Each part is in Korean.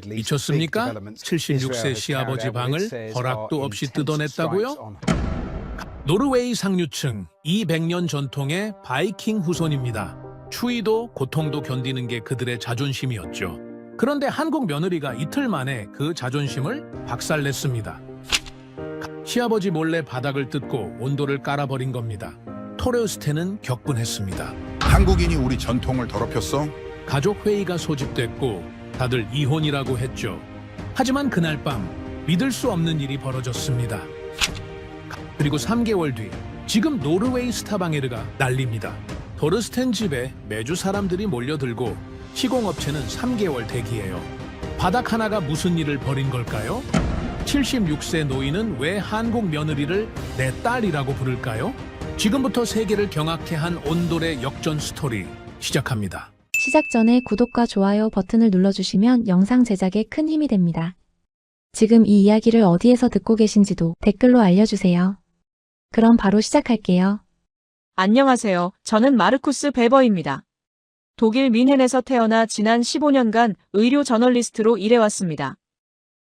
미쳤습니까? 76세 시아버지 방을 허락도 없이 뜯어냈다고요? 노르웨이 상류층 200년 전통의 바이킹 후손입니다. 추위도 고통도 견디는 게 그들의 자존심이었죠. 그런데 한국 며느리가 이틀 만에 그 자존심을 박살냈습니다. 시아버지 몰래 바닥을 뜯고 온도를 깔아버린 겁니다. 토레우스테는 격분했습니다. 한국인이 우리 전통을 더럽혔어? 가족 회의가 소집됐고 다들 이혼이라고 했죠. 하지만 그날 밤 믿을 수 없는 일이 벌어졌습니다. 그리고 3개월 뒤 지금 노르웨이 스타방에르가 난립니다. 토르스텐 집에 매주 사람들이 몰려들고 시공업체는 3개월 대기해요. 바닥 하나가 무슨 일을 벌인 걸까요? 76세 노인은 왜 한국 며느리를 내 딸이라고 부를까요? 지금부터 세계를 경악해 한 온돌의 역전 스토리 시작합니다. 시작 전에 구독과 좋아요 버튼을 눌러주시면 영상 제작에 큰 힘이 됩니다. 지금 이 이야기를 어디에서 듣고 계신지도 댓글로 알려주세요. 그럼 바로 시작할게요. 안녕하세요. 저는 마르쿠스 베버입니다. 독일 뮌헨에서 태어나 지난 15년간 의료 저널리스트로 일해왔습니다.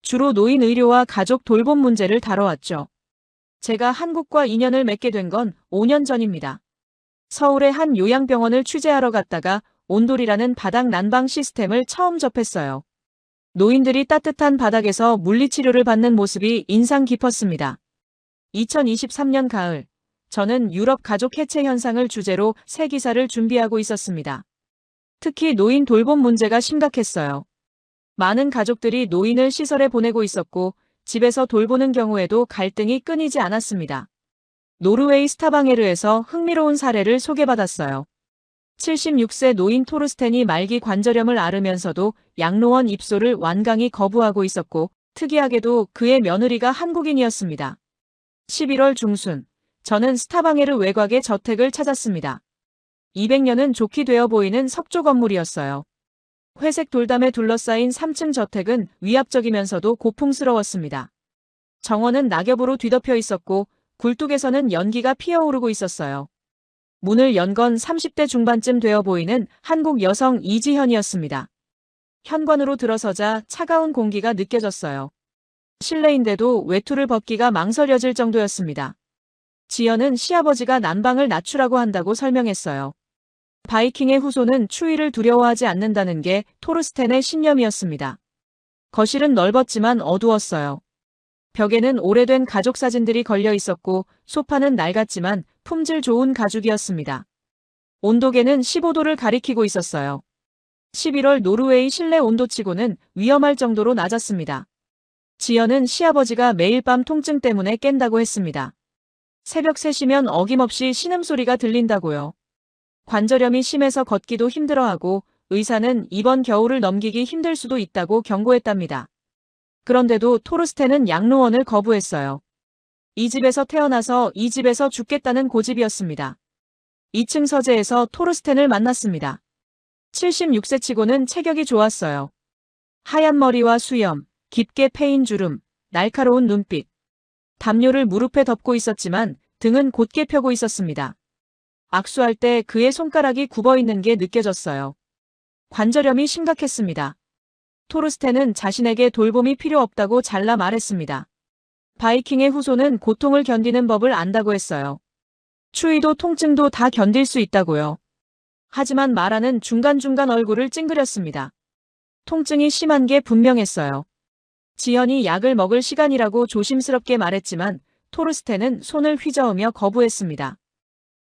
주로 노인 의료와 가족 돌봄 문제를 다뤄왔죠. 제가 한국과 인연을 맺게 된 건 5년 전입니다. 서울의 한 요양병원을 취재하러 갔다가 온돌이라는 바닥 난방 시스템을 처음 접했어요. 노인들이 따뜻한 바닥에서 물리치료를 받는 모습이 인상 깊었습니다. 2023년 가을, 저는 유럽 가족 해체 현상을 주제로 새 기사를 준비하고 있었습니다. 특히 노인 돌봄 문제가 심각했어요. 많은 가족들이 노인을 시설에 보내고 있었고 집에서 돌보는 경우에도 갈등이 끊이지 않았습니다. 노르웨이 스타방에르에서 흥미로운 사례를 소개받았어요. 76세 노인 토르스텐이 말기 관절염을 앓으면서도 양로원 입소를 완강히 거부하고 있었고 특이하게도 그의 며느리가 한국인이었습니다. 11월 중순, 저는 스타방에르 외곽의 저택을 찾았습니다. 200년은 좋게 되어 보이는 석조 건물이었어요. 회색 돌담에 둘러싸인 3층 저택은 위압적이면서도 고풍스러웠습니다. 정원은 낙엽으로 뒤덮여 있었고 굴뚝에서는 연기가 피어오르고 있었어요. 문을 연 건 30대 중반쯤 되어 보이는 한국 여성 이지현이었습니다. 현관으로 들어서자 차가운 공기가 느껴졌어요. 실내인데도 외투를 벗기가 망설여질 정도였습니다. 지연은 시아버지가 난방을 낮추라고 한다고 설명했어요. 바이킹의 후손은 추위를 두려워하지 않는다는 게 토르스텐의 신념이었습니다. 거실은 넓었지만 어두웠어요. 벽에는 오래된 가족 사진들이 걸려 있었고 소파는 낡았지만 품질 좋은 가죽이었습니다. 온도계는 15도를 가리키고 있었어요. 11월 노르웨이 실내 온도치고는 위험할 정도로 낮았습니다. 지연은 시아버지가 매일 밤 통증 때문에 깬다고 했습니다. 새벽 3시면 어김없이 신음소리가 들린다고요. 관절염이 심해서 걷기도 힘들어하고 의사는 이번 겨울을 넘기기 힘들 수도 있다고 경고했답니다. 그런데도 토르스텐은 양로원을 거부했어요. 이 집에서 태어나서 이 집에서 죽겠다는 고집이었습니다. 2층 서재에서 토르스텐을 만났습니다. 76세 치고는 체격이 좋았어요. 하얀 머리와 수염, 깊게 패인 주름, 날카로운 눈빛. 담요를 무릎에 덮고 있었지만 등은 곧게 펴고 있었습니다. 악수할 때 그의 손가락이 굽어있는 게 느껴졌어요. 관절염이 심각했습니다. 토르스텐은 자신에게 돌봄이 필요 없다고 잘라 말했습니다. 바이킹의 후손은 고통을 견디는 법을 안다고 했어요. 추위도 통증도 다 견딜 수 있다고요. 하지만 마라는 중간중간 얼굴을 찡그렸습니다. 통증이 심한 게 분명했어요. 지연이 약을 먹을 시간이라고 조심스럽게 말했지만 토르스텐은 손을 휘저으며 거부했습니다.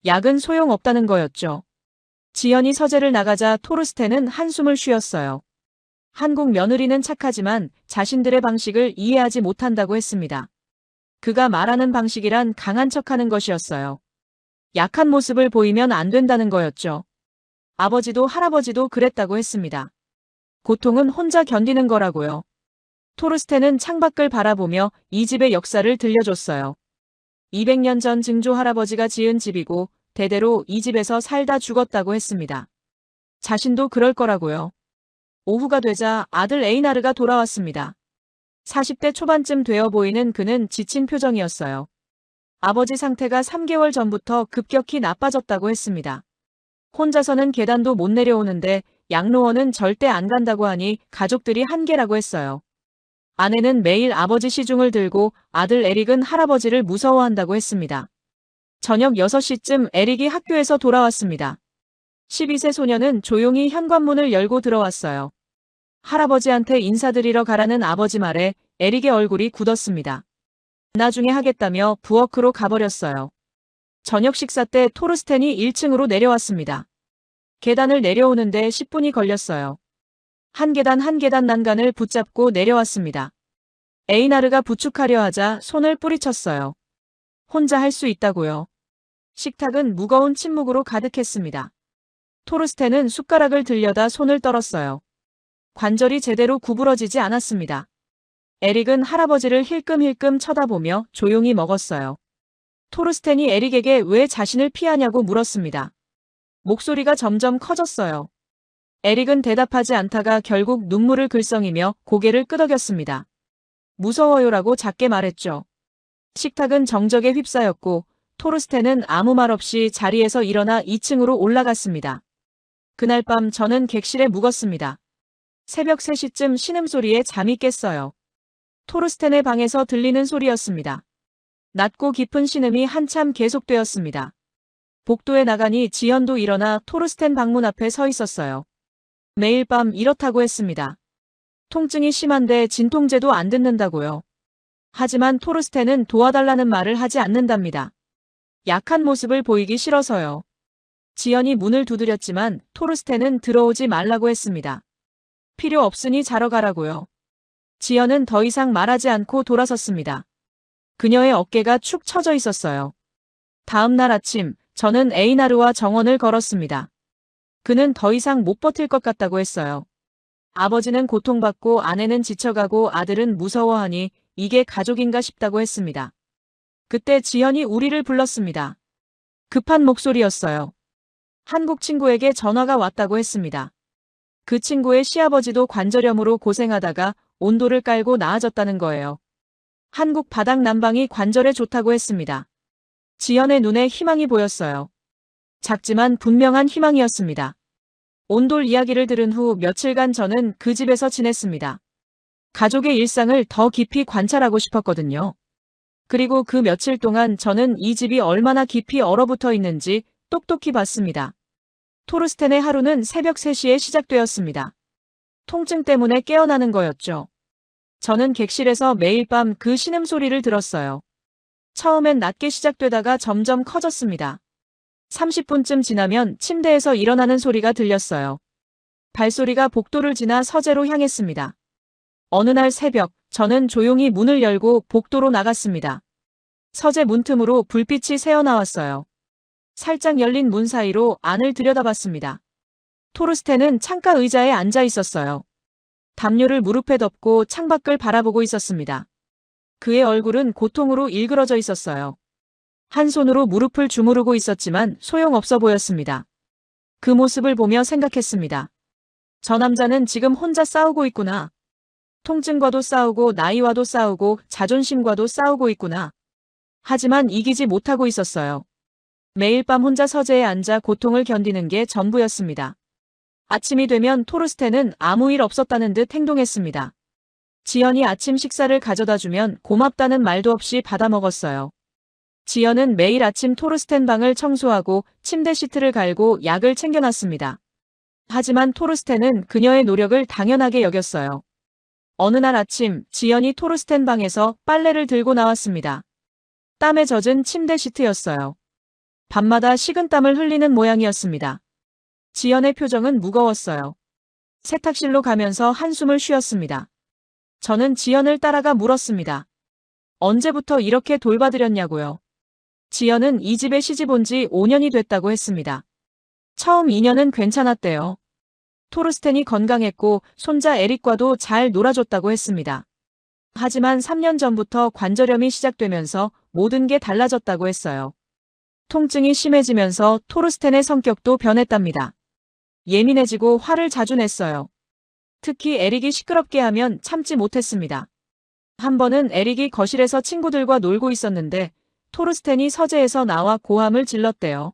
약은 소용없다는 거였죠. 지연이 서재를 나가자 토르스텐은 한숨을 쉬었어요. 한국 며느리는 착하지만 자신들의 방식을 이해하지 못한다고 했습니다. 그가 말하는 방식이란 강한 척하는 것이었어요. 약한 모습을 보이면 안 된다는 거였죠. 아버지도 할아버지도 그랬다고 했습니다. 고통은 혼자 견디는 거라고요. 토르스텐은 창밖을 바라보며 이 집의 역사를 들려줬어요. 200년 전 증조 할아버지가 지은 집이고 대대로 이 집에서 살다 죽었다고 했습니다. 자신도 그럴 거라고요. 오후가 되자 아들 에이나르가 돌아왔습니다. 40대 초반쯤 되어 보이는 그는 지친 표정이었어요. 아버지 상태가 3개월 전부터 급격히 나빠졌다고 했습니다. 혼자서는 계단도 못 내려오는데 양로원은 절대 안 간다고 하니 가족들이 한계라고 했어요. 아내는 매일 아버지 시중을 들고 아들 에릭은 할아버지를 무서워한다고 했습니다. 저녁 6시쯤 에릭이 학교에서 돌아왔습니다. 12세 소녀는 조용히 현관문을 열고 들어왔어요. 할아버지한테 인사드리러 가라는 아버지 말에 에릭의 얼굴이 굳었습니다. 나중에 하겠다며 부엌으로 가버렸어요. 저녁 식사 때 토르스텐이 1층으로 내려왔습니다. 계단을 내려오는데 10분이 걸렸어요. 한 계단 한 계단 난간을 붙잡고 내려왔습니다. 에이나르가 부축하려 하자 손을 뿌리쳤어요. 혼자 할 수 있다고요. 식탁은 무거운 침묵으로 가득했습니다. 토르스텐은 숟가락을 들려다 손을 떨었어요. 관절이 제대로 구부러지지 않았습니다. 에릭은 할아버지를 힐끔힐끔 쳐다보며 조용히 먹었어요. 토르스텐이 에릭에게 왜 자신을 피하냐고 물었습니다. 목소리가 점점 커졌어요. 에릭은 대답하지 않다가 결국 눈물을 글썽이며 고개를 끄덕였습니다. 무서워요라고 작게 말했죠. 식탁은 정적에 휩싸였고 토르스텐은 아무 말 없이 자리에서 일어나 2층으로 올라갔습니다. 그날 밤 저는 객실에 묵었습니다. 새벽 3시쯤 신음소리에 잠이 깼어요. 토르스텐의 방에서 들리는 소리였습니다. 낮고 깊은 신음이 한참 계속되었습니다. 복도에 나가니 지연도 일어나 토르스텐 방문 앞에 서 있었어요. 매일 밤 이렇다고 했습니다. 통증이 심한데 진통제도 안 듣는다고요. 하지만 토르스텐은 도와달라는 말을 하지 않는답니다. 약한 모습을 보이기 싫어서요. 지연이 문을 두드렸지만 토르스텐은 들어오지 말라고 했습니다. 필요 없으니 자러 가라고요. 지연은 더 이상 말하지 않고 돌아섰습니다. 그녀의 어깨가 축 처져 있었어요. 다음 날 아침 저는 에이나르와 정원을 걸었습니다. 그는 더 이상 못 버틸 것 같다고 했어요. 아버지는 고통받고 아내는 지쳐가고 아들은 무서워하니 이게 가족인가 싶다고 했습니다. 그때 지연이 우리를 불렀습니다. 급한 목소리였어요. 한국 친구에게 전화가 왔다고 했습니다. 그 친구의 시아버지도 관절염으로 고생하다가 온도를 깔고 나아졌다는 거예요. 한국 바닥 난방이 관절에 좋다고 했습니다. 지연의 눈에 희망이 보였어요. 작지만 분명한 희망이었습니다. 온돌 이야기를 들은 후 며칠간 저는 그 집에서 지냈습니다. 가족의 일상을 더 깊이 관찰하고 싶었거든요. 그리고 그 며칠 동안 저는 이 집이 얼마나 깊이 얼어붙어 있는지 똑똑히 봤습니다. 토르스텐의 하루는 새벽 3시에 시작되었습니다. 통증 때문에 깨어나는 거였죠. 저는 객실에서 매일 밤 그 신음소리를 들었어요. 처음엔 낮게 시작되다가 점점 커졌습니다. 30분쯤 지나면 침대에서 일어나는 소리가 들렸어요. 발소리가 복도를 지나 서재로 향했습니다. 어느 날 새벽, 저는 조용히 문을 열고 복도로 나갔습니다. 서재 문틈으로 불빛이 새어나왔어요. 살짝 열린 문 사이로 안을 들여다봤습니다. 토르스텐은 창가 의자에 앉아 있었어요. 담요를 무릎에 덮고 창밖을 바라보고 있었습니다. 그의 얼굴은 고통으로 일그러져 있었어요. 한 손으로 무릎을 주무르고 있었지만 소용없어 보였습니다. 그 모습을 보며 생각했습니다. 저 남자는 지금 혼자 싸우고 있구나. 통증과도 싸우고 나이와도 싸우고 자존심과도 싸우고 있구나. 하지만 이기지 못하고 있었어요. 매일 밤 혼자 서재에 앉아 고통을 견디는 게 전부였습니다. 아침이 되면 토르스텐은 아무 일 없었다는 듯 행동했습니다. 지연이 아침 식사를 가져다 주면 고맙다는 말도 없이 받아 먹었어요. 지연은 매일 아침 토르스텐 방을 청소하고 침대 시트를 갈고 약을 챙겨놨습니다. 하지만 토르스텐은 그녀의 노력을 당연하게 여겼어요. 어느 날 아침 지연이 토르스텐 방에서 빨래를 들고 나왔습니다. 땀에 젖은 침대 시트였어요. 밤마다 식은땀을 흘리는 모양이었습니다. 지연의 표정은 무거웠어요. 세탁실로 가면서 한숨을 쉬었습니다. 저는 지연을 따라가 물었습니다. 언제부터 이렇게 돌봐드렸냐고요. 지연은 이 집에 시집 온 지 5년이 됐다고 했습니다. 처음 2년은 괜찮았대요. 토르스텐이 건강했고 손자 에릭과도 잘 놀아줬다고 했습니다. 하지만 3년 전부터 관절염이 시작되면서 모든 게 달라졌다고 했어요. 통증이 심해지면서 토르스텐의 성격도 변했답니다. 예민해지고 화를 자주 냈어요. 특히 에릭이 시끄럽게 하면 참지 못했습니다. 한 번은 에릭이 거실에서 친구들과 놀고 있었는데 토르스텐이 서재에서 나와 고함을 질렀대요.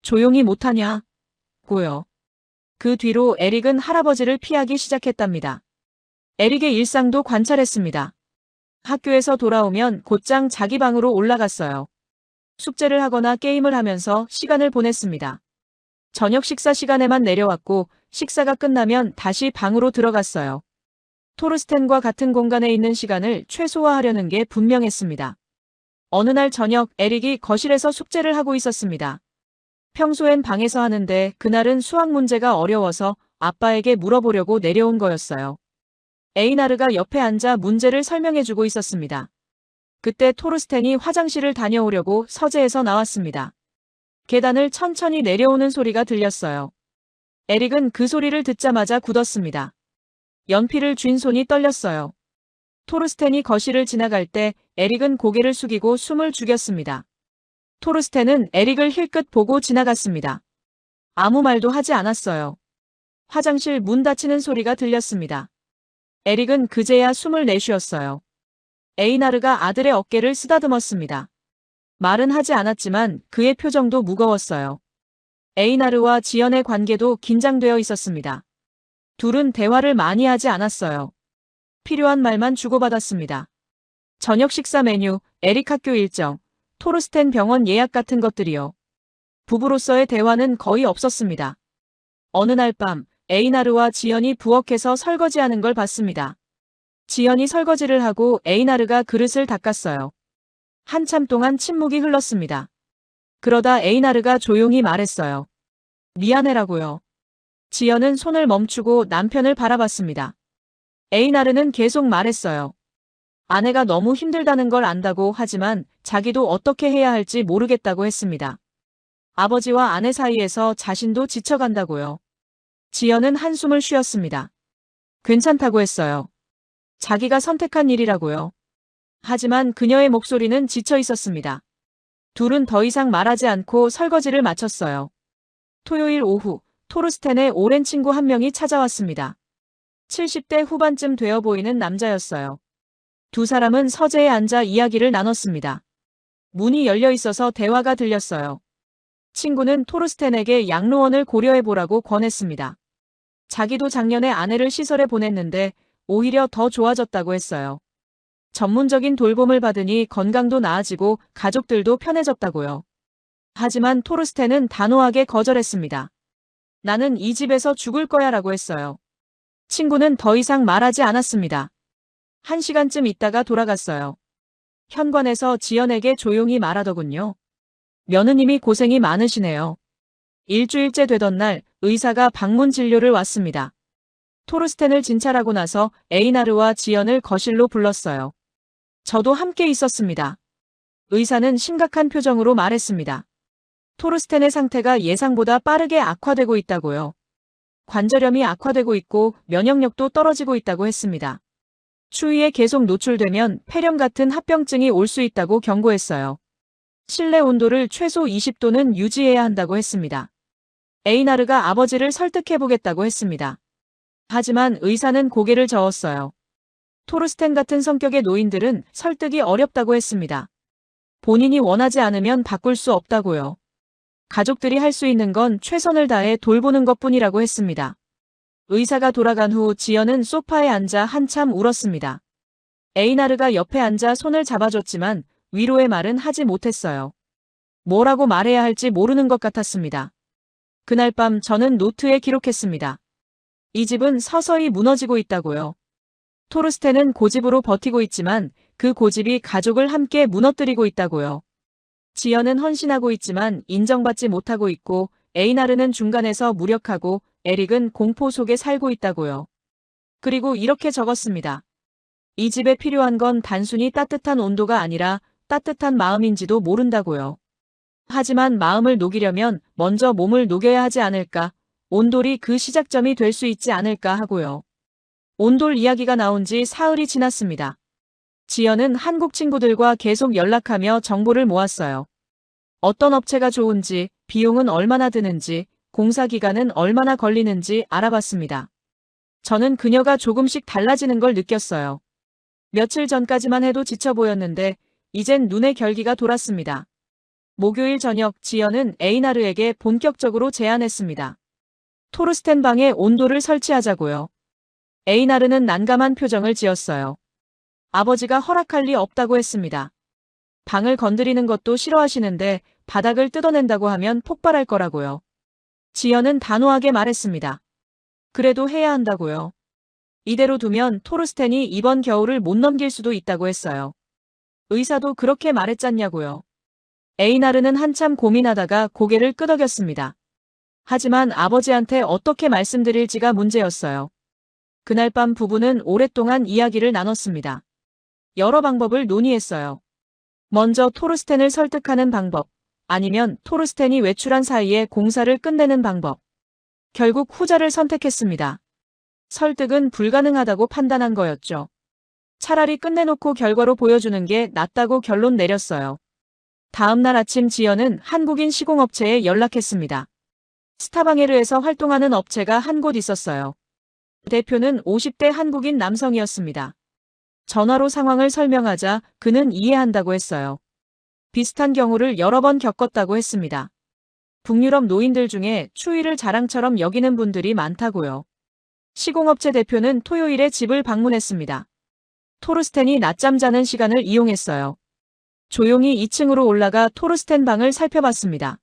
조용히 못하냐? 고요. 그 뒤로 에릭은 할아버지를 피하기 시작했답니다. 에릭의 일상도 관찰했습니다. 학교에서 돌아오면 곧장 자기 방으로 올라갔어요. 숙제를 하거나 게임을 하면서 시간을 보냈습니다. 저녁 식사 시간에만 내려왔고 식사가 끝나면 다시 방으로 들어갔어요. 토르스텐과 같은 공간에 있는 시간을 최소화하려는 게 분명했습니다. 어느 날 저녁 에릭이 거실에서 숙제를 하고 있었습니다. 평소엔 방에서 하는데 그날은 수학 문제가 어려워서 아빠에게 물어보려고 내려온 거였어요. 에이나르가 옆에 앉아 문제를 설명해주고 있었습니다. 그때 토르스텐이 화장실을 다녀오려고 서재에서 나왔습니다. 계단을 천천히 내려오는 소리가 들렸어요. 에릭은 그 소리를 듣자마자 굳었습니다. 연필을 쥔 손이 떨렸어요. 토르스텐이 거실을 지나갈 때 에릭은 고개를 숙이고 숨을 죽였습니다. 토르스텐은 에릭을 힐끗 보고 지나갔습니다. 아무 말도 하지 않았어요. 화장실 문 닫히는 소리가 들렸습니다. 에릭은 그제야 숨을 내쉬었어요. 에이나르가 아들의 어깨를 쓰다듬었습니다. 말은 하지 않았지만 그의 표정도 무거웠어요. 에이나르와 지연의 관계도 긴장되어 있었습니다. 둘은 대화를 많이 하지 않았어요. 필요한 말만 주고받았습니다. 저녁 식사 메뉴, 에릭 학교 일정, 토르스텐 병원 예약 같은 것들이요. 부부로서의 대화는 거의 없었습니다. 어느 날 밤 에이나르와 지연이 부엌에서 설거지하는 걸 봤습니다. 지연이 설거지를 하고 에이나르가 그릇을 닦았어요. 한참 동안 침묵이 흘렀습니다. 그러다 에이나르가 조용히 말했어요. 미안해라고요. 지연은 손을 멈추고 남편을 바라봤습니다. 에이나르는 계속 말했어요. 아내가 너무 힘들다는 걸 안다고 하지만 자기도 어떻게 해야 할지 모르겠다고 했습니다. 아버지와 아내 사이에서 자신도 지쳐간다고요. 지연은 한숨을 쉬었습니다. 괜찮다고 했어요. 자기가 선택한 일이라고요. 하지만 그녀의 목소리는 지쳐 있었습니다. 둘은 더 이상 말하지 않고 설거지를 마쳤어요. 토요일 오후, 토르스텐의 오랜 친구 한 명이 찾아왔습니다. 70대 후반쯤 되어 보이는 남자였어요. 두 사람은 서재에 앉아 이야기를 나눴습니다. 문이 열려 있어서 대화가 들렸어요. 친구는 토르스텐에게 양로원을 고려해보라고 권했습니다. 자기도 작년에 아내를 시설에 보냈는데 오히려 더 좋아졌다고 했어요. 전문적인 돌봄을 받으니 건강도 나아지고 가족들도 편해졌다고요. 하지만 토르스텐은 단호하게 거절했습니다. 나는 이 집에서 죽을 거야 라고 했어요. 친구는 더 이상 말하지 않았습니다. 1시간쯤 있다가 돌아갔어요. 현관에서 지연에게 조용히 말하더군요. 며느님이 고생이 많으시네요. 일주일째 되던 날 의사가 방문 진료를 왔습니다. 토르스텐을 진찰하고 나서 에이나르와 지연을 거실로 불렀어요. 저도 함께 있었습니다. 의사는 심각한 표정으로 말했습니다. 토르스텐의 상태가 예상보다 빠르게 악화되고 있다고요. 관절염이 악화되고 있고 면역력도 떨어지고 있다고 했습니다. 추위에 계속 노출되면 폐렴 같은 합병증이 올 수 있다고 경고했어요. 실내 온도를 최소 20도는 유지해야 한다고 했습니다. 에이나르가 아버지를 설득해보겠다고 했습니다. 하지만 의사는 고개를 저었어요. 토르스텐 같은 성격의 노인들은 설득이 어렵다고 했습니다. 본인이 원하지 않으면 바꿀 수 없다고요. 가족들이 할 수 있는 건 최선을 다해 돌보는 것뿐이라고 했습니다. 의사가 돌아간 후 지연은 소파에 앉아 한참 울었습니다. 에이나르가 옆에 앉아 손을 잡아줬지만 위로의 말은 하지 못했어요. 뭐라고 말해야 할지 모르는 것 같았습니다. 그날 밤 저는 노트에 기록했습니다. 이 집은 서서히 무너지고 있다고요. 토르스텐은 고집으로 버티고 있지만 그 고집이 가족을 함께 무너뜨리고 있다고요. 지연은 헌신하고 있지만 인정받지 못하고 있고 에이나르는 중간에서 무력하고 에릭은 공포 속에 살고 있다고요. 그리고 이렇게 적었습니다. 이 집에 필요한 건 단순히 따뜻한 온도가 아니라 따뜻한 마음인지도 모른다고요. 하지만 마음을 녹이려면 먼저 몸을 녹여야 하지 않을까, 온돌이 그 시작점이 될 수 있지 않을까 하고요. 온돌 이야기가 나온 지 사흘이 지났습니다. 지연은 한국 친구들과 계속 연락하며 정보를 모았어요. 어떤 업체가 좋은지, 비용은 얼마나 드는지, 공사 기간은 얼마나 걸리는지 알아봤습니다. 저는 그녀가 조금씩 달라지는 걸 느꼈어요. 며칠 전까지만 해도 지쳐 보였는데 이젠 눈에 결기가 돌았습니다. 목요일 저녁 지연은 에이나르에게 본격적으로 제안했습니다. 토르스텐 방에 온도를 설치하자고요. 에이나르는 난감한 표정을 지었어요. 아버지가 허락할 리 없다고 했습니다. 방을 건드리는 것도 싫어하시는데 바닥을 뜯어낸다고 하면 폭발할 거라고요. 지연은 단호하게 말했습니다. 그래도 해야 한다고요. 이대로 두면 토르스텐이 이번 겨울을 못 넘길 수도 있다고 했어요. 의사도 그렇게 말했잖냐고요. 에이나르는 한참 고민하다가 고개를 끄덕였습니다. 하지만 아버지한테 어떻게 말씀드릴지가 문제였어요. 그날 밤 부부는 오랫동안 이야기를 나눴습니다. 여러 방법을 논의했어요. 먼저 토르스텐을 설득하는 방법, 아니면 토르스텐이 외출한 사이에 공사를 끝내는 방법. 결국 후자를 선택했습니다. 설득은 불가능하다고 판단한 거였죠. 차라리 끝내놓고 결과로 보여주는 게 낫다고 결론 내렸어요. 다음 날 아침 지연은 한국인 시공업체에 연락했습니다. 스타방에르에서 활동하는 업체가 한 곳 있었어요. 대표는 50대 한국인 남성이었습니다. 전화로 상황을 설명하자 그는 이해한다고 했어요. 비슷한 경우를 여러 번 겪었다고 했습니다. 북유럽 노인들 중에 추위를 자랑처럼 여기는 분들이 많다고요. 시공업체 대표는 토요일에 집을 방문했습니다. 토르스텐이 낮잠 자는 시간을 이용했어요. 조용히 2층으로 올라가 토르스텐 방을 살펴봤습니다.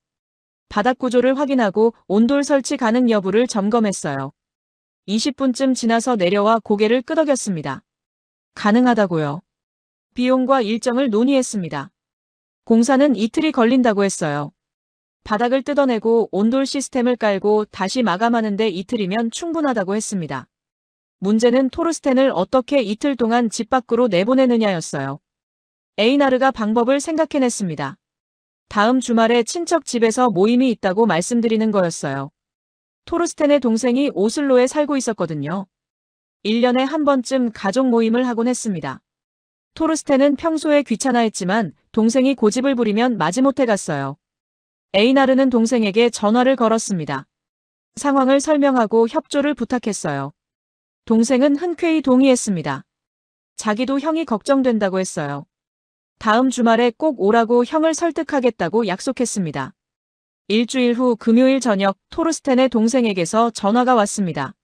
바닥 구조를 확인하고 온돌 설치 가능 여부를 점검했어요. 20분쯤 지나서 내려와 고개를 끄덕였습니다. 가능하다고요. 비용과 일정을 논의했습니다. 공사는 이틀이 걸린다고 했어요. 바닥을 뜯어내고 온돌 시스템을 깔고 다시 마감하는데 이틀이면 충분하다고 했습니다. 문제는 토르스텐을 어떻게 이틀 동안 집 밖으로 내보내느냐였어요. 에이나르가 방법을 생각해냈습니다. 다음 주말에 친척 집에서 모임이 있다고 말씀드리는 거였어요. 토르스텐의 동생이 오슬로에 살고 있었거든요. 1년에 한 번쯤 가족 모임을 하곤 했습니다. 토르스텐은 평소에 귀찮아했지만 동생이 고집을 부리면 마지못해 갔어요. 에이나르는 동생에게 전화를 걸었습니다. 상황을 설명하고 협조를 부탁했어요. 동생은 흔쾌히 동의했습니다. 자기도 형이 걱정된다고 했어요. 다음 주말에 꼭 오라고 형을 설득하겠다고 약속했습니다. 일주일 후 금요일 저녁 토르스텐의 동생에게서 전화가 왔습니다.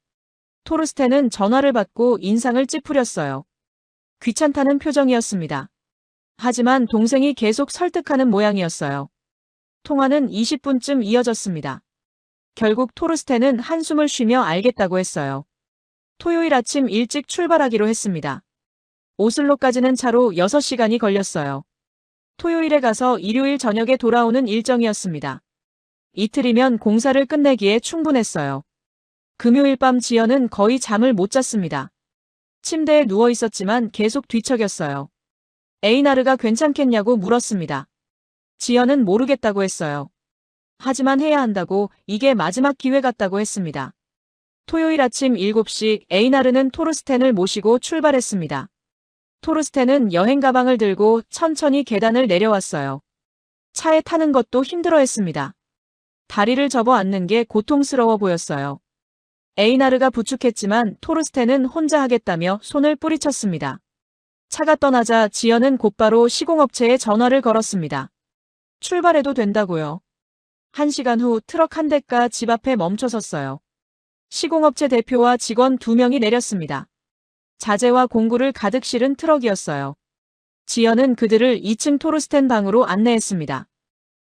토르스텐은 전화를 받고 인상을 찌푸렸어요. 귀찮다는 표정이었습니다. 하지만 동생이 계속 설득하는 모양이었어요. 통화는 20분쯤 이어졌습니다. 결국 토르스텐은 한숨을 쉬며 알겠다고 했어요. 토요일 아침 일찍 출발하기로 했습니다. 오슬로까지는 차로 6시간이 걸렸어요. 토요일에 가서 일요일 저녁에 돌아오는 일정이었습니다. 이틀이면 공사를 끝내기에 충분했어요. 금요일 밤 지연은 거의 잠을 못 잤습니다. 침대에 누워 있었지만 계속 뒤척였어요. 에이나르가 괜찮겠냐고 물었습니다. 지연은 모르겠다고 했어요. 하지만 해야 한다고, 이게 마지막 기회 같다고 했습니다. 토요일 아침 7시 에이나르는 토르스텐을 모시고 출발했습니다. 토르스텐은 여행 가방을 들고 천천히 계단을 내려왔어요. 차에 타는 것도 힘들어했습니다. 다리를 접어 앉는 게 고통스러워 보였어요. 에이나르가 부축했지만 토르스텐은 혼자 하겠다며 손을 뿌리쳤습니다. 차가 떠나자 지연은 곧바로 시공업체에 전화를 걸었습니다. 출발해도 된다고요. 1시간 후 트럭 한 대가 집 앞에 멈춰섰어요. 시공업체 대표와 직원 2명이 내렸습니다. 자재와 공구를 가득 실은 트럭이었어요. 지연은 그들을 2층 토르스텐 방으로 안내했습니다.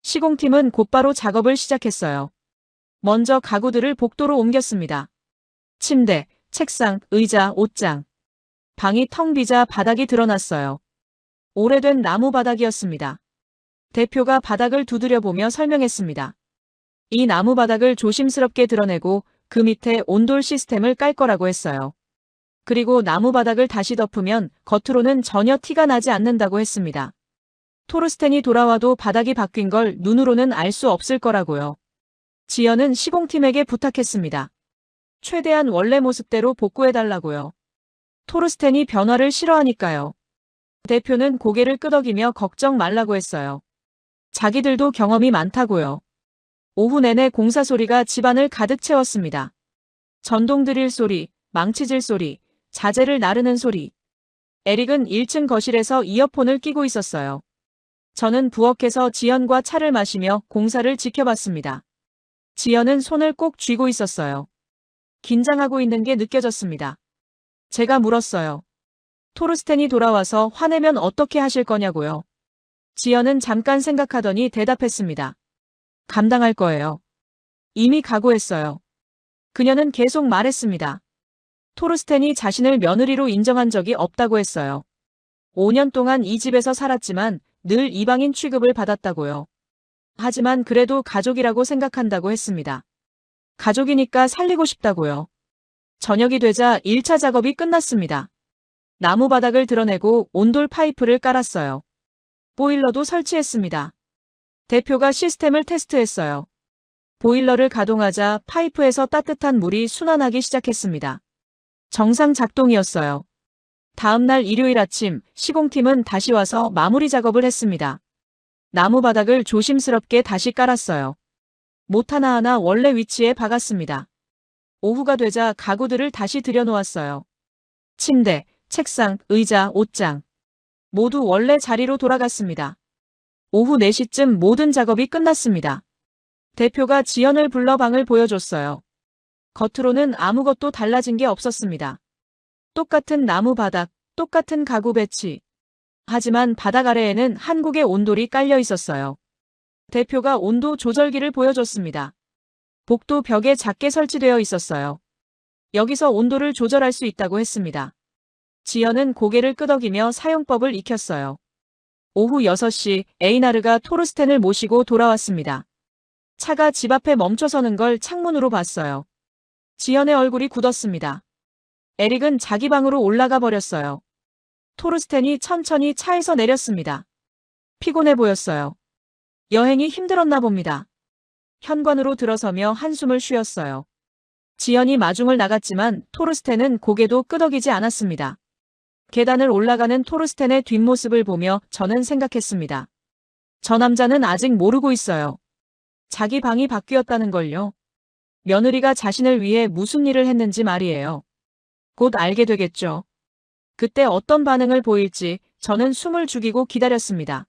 시공팀은 곧바로 작업을 시작했어요. 먼저 가구들을 복도로 옮겼습니다. 침대, 책상, 의자, 옷장. 방이 텅 비자 바닥이 드러났어요. 오래된 나무 바닥이었습니다. 대표가 바닥을 두드려보며 설명했습니다. 이 나무 바닥을 조심스럽게 드러내고 그 밑에 온돌 시스템을 깔 거라고 했어요. 그리고 나무 바닥을 다시 덮으면 겉으로는 전혀 티가 나지 않는다고 했습니다. 토르스텐이 돌아와도 바닥이 바뀐 걸 눈으로는 알 수 없을 거라고요. 지연은 시공팀에게 부탁했습니다. 최대한 원래 모습대로 복구해달라고요. 토르스텐이 변화를 싫어하니까요. 대표는 고개를 끄덕이며 걱정 말라고 했어요. 자기들도 경험이 많다고요. 오후 내내 공사 소리가 집안을 가득 채웠습니다. 전동 드릴 소리, 망치질 소리, 자재를 나르는 소리. 에릭은 1층 거실에서 이어폰을 끼고 있었어요. 저는 부엌에서 지연과 차를 마시며 공사를 지켜봤습니다. 지연은 손을 꼭 쥐고 있었어요. 긴장하고 있는 게 느껴졌습니다. 제가 물었어요. 토르스텐이 돌아와서 화내면 어떻게 하실 거냐고요. 지연은 잠깐 생각하더니 대답했습니다. 감당할 거예요. 이미 각오했어요. 그녀는 계속 말했습니다. 토르스텐이 자신을 며느리로 인정한 적이 없다고 했어요. 5년 동안 이 집에서 살았지만 늘 이방인 취급을 받았다고요. 하지만 그래도 가족이라고 생각한다고 했습니다. 가족이니까 살리고 싶다고요. 저녁이 되자 1차 작업이 끝났습니다. 나무 바닥을 드러내고 온돌 파이프를 깔았어요. 보일러도 설치했습니다. 대표가 시스템을 테스트했어요. 보일러를 가동하자 파이프에서 따뜻한 물이 순환하기 시작했습니다. 정상 작동이었어요. 다음 날 일요일 아침 시공팀은 다시 와서 마무리 작업을 했습니다. 나무 바닥을 조심스럽게 다시 깔았어요. 못 하나하나 원래 위치에 박았습니다. 오후가 되자 가구들을 다시 들여놓았어요. 침대, 책상, 의자, 옷장 모두 원래 자리로 돌아갔습니다. 오후 4시쯤 모든 작업이 끝났습니다. 대표가 지연을 불러 방을 보여줬어요. 겉으로는 아무것도 달라진 게 없었습니다. 똑같은 나무 바닥, 똑같은 가구 배치. 하지만 바닥 아래에는 한국의 온돌이 깔려 있었어요. 대표가 온도 조절기를 보여줬습니다. 복도 벽에 작게 설치되어 있었어요. 여기서 온도를 조절할 수 있다고 했습니다. 지연은 고개를 끄덕이며 사용법을 익혔어요. 오후 6시 에이나르가 토르스텐을 모시고 돌아왔습니다. 차가 집 앞에 멈춰서는 걸 창문으로 봤어요. 지연의 얼굴이 굳었습니다. 에릭은 자기 방으로 올라가 버렸어요. 토르스텐이 천천히 차에서 내렸습니다. 피곤해 보였어요. 여행이 힘들었나 봅니다. 현관으로 들어서며 한숨을 쉬었어요. 지연이 마중을 나갔지만 토르스텐은 고개도 끄덕이지 않았습니다. 계단을 올라가는 토르스텐의 뒷모습을 보며 저는 생각했습니다. 저 남자는 아직 모르고 있어요. 자기 방이 바뀌었다는 걸요. 며느리가 자신을 위해 무슨 일을 했는지 말이에요. 곧 알게 되겠죠. 그때 어떤 반응을 보일지 저는 숨을 죽이고 기다렸습니다.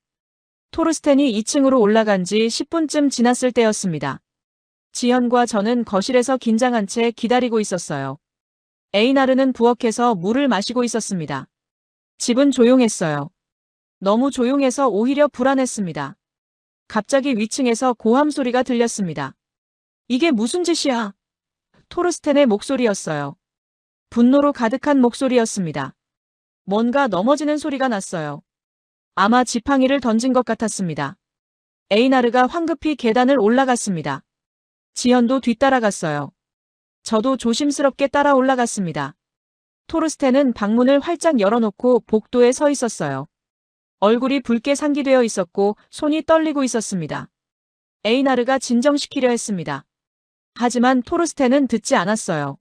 토르스텐이 2층으로 올라간 지 10분쯤 지났을 때였습니다. 지연과 저는 거실에서 긴장한 채 기다리고 있었어요. 에이나르는 부엌에서 물을 마시고 있었습니다. 집은 조용했어요. 너무 조용해서 오히려 불안했습니다. 갑자기 위층에서 고함 소리가 들렸습니다. 이게 무슨 짓이야? 토르스텐의 목소리였어요. 분노로 가득한 목소리였습니다. 뭔가 넘어지는 소리가 났어요. 아마 지팡이를 던진 것 같았습니다. 에이나르가 황급히 계단을 올라갔습니다. 지연도 뒤따라갔어요. 저도 조심스럽게 따라 올라갔습니다. 토르스텐은 방문을 활짝 열어놓고 복도에 서 있었어요. 얼굴이 붉게 상기되어 있었고 손이 떨리고 있었습니다. 에이나르가 진정시키려 했습니다. 하지만 토르스텐은 듣지 않았어요.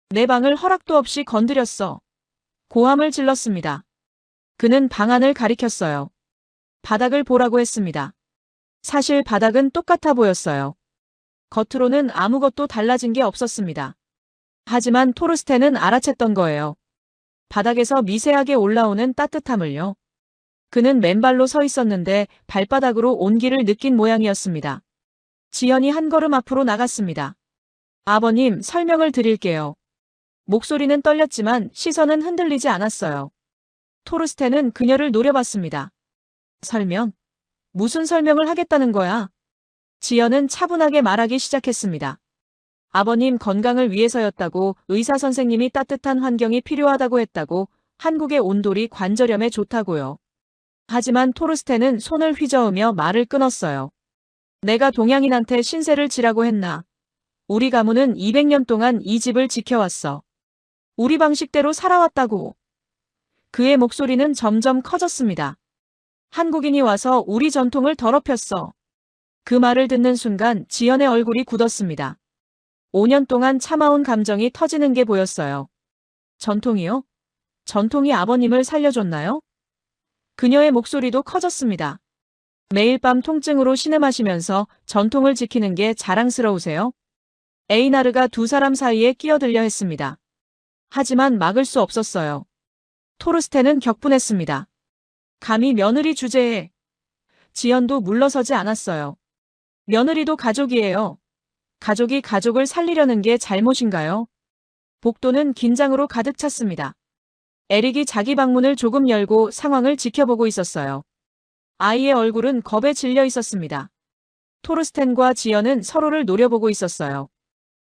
내 방을 허락도 없이 건드렸어. 고함을 질렀습니다. 그는 방 안을 가리켰어요. 바닥을 보라고 했습니다. 사실 바닥은 똑같아 보였어요. 겉으로는 아무것도 달라진 게 없었습니다. 하지만 토르스텐은 알아챘던 거예요. 바닥에서 미세하게 올라오는 따뜻함을요. 그는 맨발로 서 있었는데 발바닥으로 온기를 느낀 모양이었습니다. 지연이 한 걸음 앞으로 나갔습니다. 아버님, 설명을 드릴게요. 목소리는 떨렸지만 시선은 흔들리지 않았어요. 토르스텐은 그녀를 노려봤습니다. 설명? 무슨 설명을 하겠다는 거야? 지연은 차분하게 말하기 시작했습니다. 아버님 건강을 위해서였다고, 의사 선생님이 따뜻한 환경이 필요하다고 했다고, 한국의 온돌이 관절염에 좋다고요. 하지만 토르스텐은 손을 휘저으며 말을 끊었어요. 내가 동양인한테 신세를 지라고 했나? 우리 가문은 200년 동안 이 집을 지켜왔어. 우리 방식대로 살아왔다고. 그의 목소리는 점점 커졌습니다. 한국인이 와서 우리 전통을 더럽혔어. 그 말을 듣는 순간 지연의 얼굴이 굳었습니다. 5년 동안 참아온 감정이 터지는 게 보였어요. 전통이요? 전통이 아버님을 살려줬나요? 그녀의 목소리도 커졌습니다. 매일 밤 통증으로 신음하시면서 전통을 지키는 게 자랑스러우세요? 에이나르가 두 사람 사이에 끼어들려 했습니다. 하지만 막을 수 없었어요. 토르스텐은 격분했습니다. 감히 며느리 주제에. 지연도 물러서지 않았어요. 며느리도 가족이에요. 가족이 가족을 살리려는 게 잘못인가요? 복도는 긴장으로 가득 찼습니다. 에릭이 자기 방문을 조금 열고 상황을 지켜보고 있었어요. 아이의 얼굴은 겁에 질려 있었습니다. 토르스텐과 지연은 서로를 노려보고 있었어요.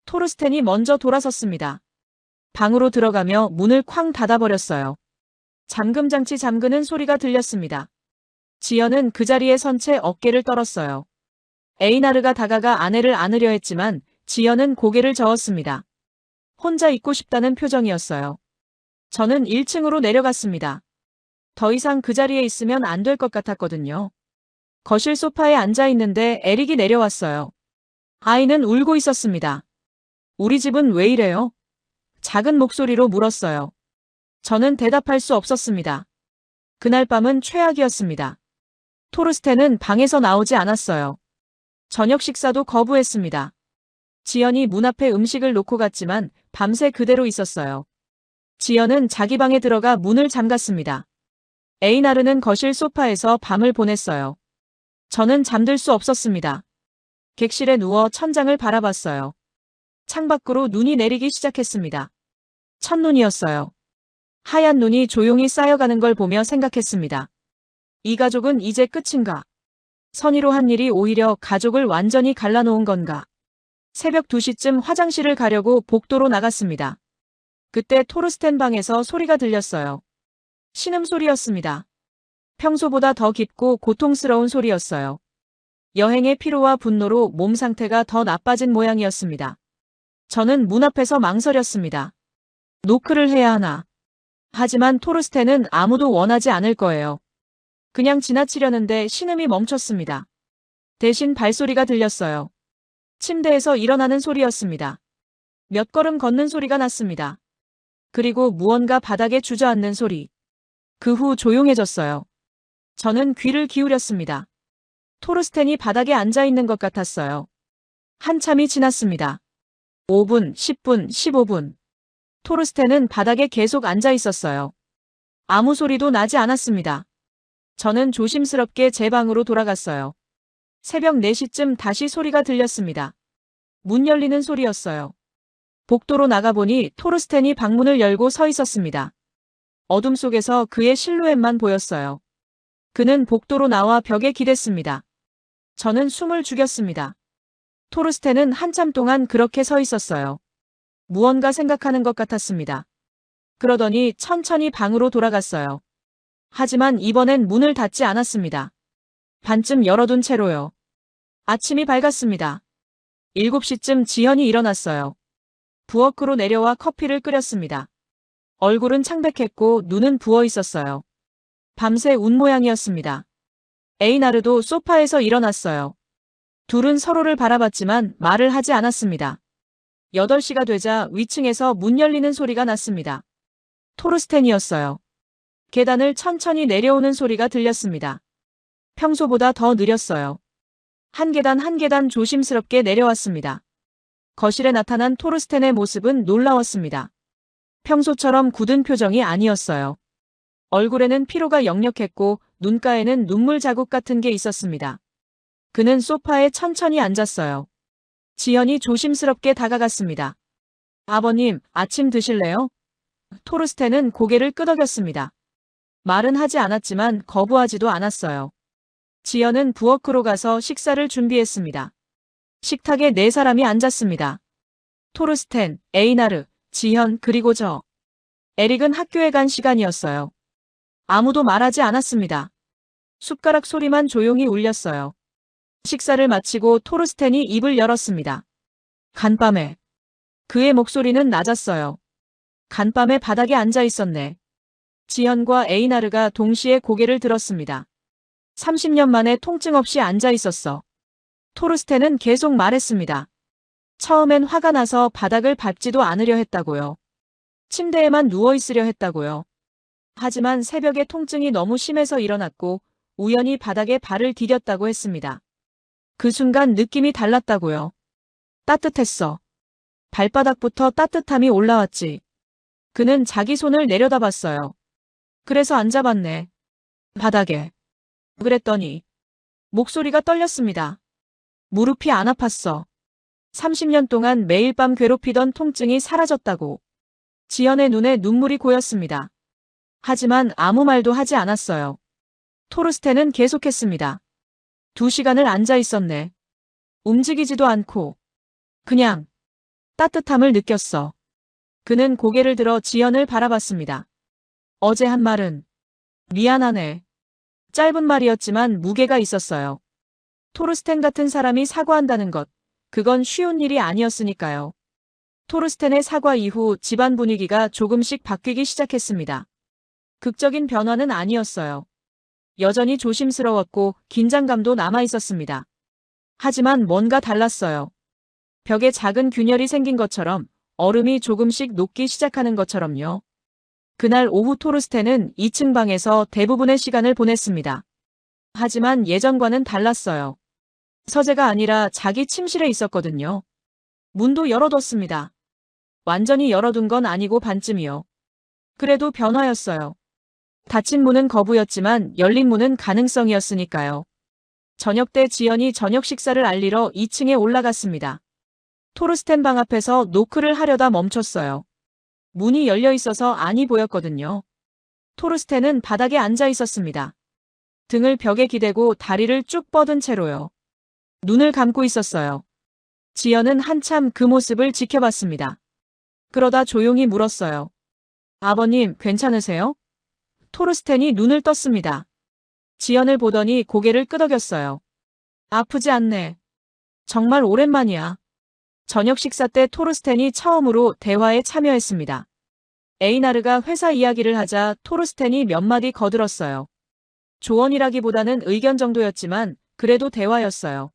토르스텐이 먼저 돌아섰습니다. 방으로 들어가며 문을 쾅 닫아버렸어요. 잠금장치 잠그는 소리가 들렸습니다. 지연은 그 자리에 선 채 어깨를 떨었어요. 에이나르가 다가가 아내를 안으려 했지만 지연은 고개를 저었습니다. 혼자 있고 싶다는 표정이었어요. 저는 1층으로 내려갔습니다. 더 이상 그 자리에 있으면 안 될 것 같았거든요. 거실 소파에 앉아 있는데 에릭이 내려왔어요. 아이는 울고 있었습니다. 우리 집은 왜 이래요? 작은 목소리로 물었어요. 저는 대답할 수 없었습니다. 그날 밤은 최악이었습니다. 토르스텐은 방에서 나오지 않았어요. 저녁 식사도 거부했습니다. 지연이 문 앞에 음식을 놓고 갔지만 밤새 그대로 있었어요. 지연은 자기 방에 들어가 문을 잠갔습니다. 에이나르는 거실 소파에서 밤을 보냈어요. 저는 잠들 수 없었습니다. 객실에 누워 천장을 바라봤어요. 창밖으로 눈이 내리기 시작했습니다. 첫눈이었어요. 하얀 눈이 조용히 쌓여가는 걸 보며 생각했습니다. 이 가족은 이제 끝인가? 선의로 한 일이 오히려 가족을 완전히 갈라놓은 건가? 새벽 2시쯤 화장실을 가려고 복도로 나갔습니다. 그때 토르스텐 방에서 소리가 들렸어요. 신음소리였습니다. 평소보다 더 깊고 고통스러운 소리였어요. 여행의 피로와 분노로 몸 상태가 더 나빠진 모양이었습니다. 저는 문 앞에서 망설였습니다. 노크를 해야 하나? 하지만 토르스텐은 아무도 원하지 않을 거예요. 그냥 지나치려는데 신음이 멈췄습니다. 대신 발소리가 들렸어요. 침대에서 일어나는 소리였습니다. 몇 걸음 걷는 소리가 났습니다. 그리고 무언가 바닥에 주저앉는 소리. 그 후 조용해졌어요. 저는 귀를 기울였습니다. 토르스텐이 바닥에 앉아 있는 것 같았어요. 한참이 지났습니다. 5분, 10분, 15분. 토르스텐은 바닥에 계속 앉아 있었어요. 아무 소리도 나지 않았습니다. 저는 조심스럽게 제 방으로 돌아갔어요. 새벽 4시쯤 다시 소리가 들렸습니다. 문 열리는 소리였어요. 복도로 나가보니 토르스텐이 방문을 열고 서 있었습니다. 어둠 속에서 그의 실루엣만 보였어요. 그는 복도로 나와 벽에 기댔습니다. 저는 숨을 죽였습니다. 토르스텐은 한참 동안 그렇게 서 있었어요. 무언가 생각하는 것 같았습니다. 그러더니 천천히 방으로 돌아갔어요. 하지만 이번엔 문을 닫지 않았습니다. 반쯤 열어둔 채로요. 아침이 밝았습니다. 7시쯤 지연이 일어났어요. 부엌으로 내려와 커피를 끓였습니다. 얼굴은 창백했고 눈은 부어 있었어요. 밤새 운 모양이었습니다. 에이나르도 소파에서 일어났어요. 둘은 서로를 바라봤지만 말을 하지 않았습니다. 8시가 되자 위층에서 문 열리는 소리가 났습니다. 토르스텐이었어요. 계단을 천천히 내려오는 소리가 들렸습니다. 평소보다 더 느렸어요. 한 계단 한 계단 조심스럽게 내려왔습니다. 거실에 나타난 토르스텐의 모습은 놀라웠습니다. 평소처럼 굳은 표정이 아니었어요. 얼굴에는 피로가 역력했고 눈가에는 눈물 자국 같은 게 있었습니다. 그는 소파에 천천히 앉았어요. 지연이 조심스럽게 다가갔습니다. 아버님, 아침 드실래요? 토르스텐은 고개를 끄덕였습니다. 말은 하지 않았지만 거부하지도 않았어요. 지연은 부엌으로 가서 식사를 준비했습니다. 식탁에 4사람이 앉았습니다. 토르스텐, 에이나르, 지현 그리고 저. 에릭은 학교에 간 시간이었어요. 아무도 말하지 않았습니다. 숟가락 소리만 조용히 울렸어요. 식사를 마치고 토르스텐이 입을 열었습니다. 간밤에. 그의 목소리는 낮았어요. 간밤에 바닥에 앉아 있었네. 지현과 에이나르가 동시에 고개를 들었습니다. 30년 만에 통증 없이 앉아 있었어. 토르스텐은 계속 말했습니다. 처음엔 화가 나서 바닥을 밟지도 않으려 했다고요. 침대에만 누워 있으려 했다고요. 하지만 새벽에 통증이 너무 심해서 일어났고 우연히 바닥에 발을 디뎠다고 했습니다. 그 순간 느낌이 달랐다고요. 따뜻했어. 발바닥부터 따뜻함이 올라왔지. 그는 자기 손을 내려다봤어요. 그래서 앉아봤네. 바닥에. 그랬더니 목소리가 떨렸습니다. 무릎이 안 아팠어. 30년 동안 매일 밤 괴롭히던 통증이 사라졌다고. 지연의 눈에 눈물이 고였습니다. 하지만 아무 말도 하지 않았어요. 토르스텐은 계속했습니다. 2시간을 앉아 있었네. 움직이지도 않고. 그냥 따뜻함을 느꼈어. 그는 고개를 들어 지연을 바라봤습니다. 어제 한 말은 미안하네. 짧은 말이었지만 무게가 있었어요. 토르스텐 같은 사람이 사과한다는 것, 그건 쉬운 일이 아니었으니까요. 토르스텐의 사과 이후 집안 분위기가 조금씩 바뀌기 시작했습니다. 극적인 변화는 아니었어요. 여전히 조심스러웠고 긴장감도 남아 있었습니다. 하지만 뭔가 달랐어요. 벽에 작은 균열이 생긴 것처럼, 얼음이 조금씩 녹기 시작하는 것처럼요. 그날 오후 토르스텐은 2층 방에서 대부분의 시간을 보냈습니다. 하지만 예전과는 달랐어요. 서재가 아니라 자기 침실에 있었거든요. 문도 열어뒀습니다. 완전히 열어둔 건 아니고 반쯤이요. 그래도 변화였어요. 닫힌 문은 거부였지만 열린 문은 가능성이었으니까요. 저녁 때 지연이 저녁 식사를 알리러 2층에 올라갔습니다. 토르스텐 방 앞에서 노크를 하려다 멈췄어요. 문이 열려 있어서 안이 보였거든요. 토르스텐은 바닥에 앉아 있었습니다. 등을 벽에 기대고 다리를 쭉 뻗은 채로요. 눈을 감고 있었어요. 지연은 한참 그 모습을 지켜봤습니다. 그러다 조용히 물었어요. 아버님, 괜찮으세요? 토르스텐이 눈을 떴습니다. 지연을 보더니 고개를 끄덕였어요. 아프지 않네. 정말 오랜만이야. 저녁 식사 때 토르스텐이 처음으로 대화에 참여했습니다. 에이나르가 회사 이야기를 하자 토르스텐이 몇 마디 거들었어요. 조언이라기보다는 의견 정도였지만 그래도 대화였어요.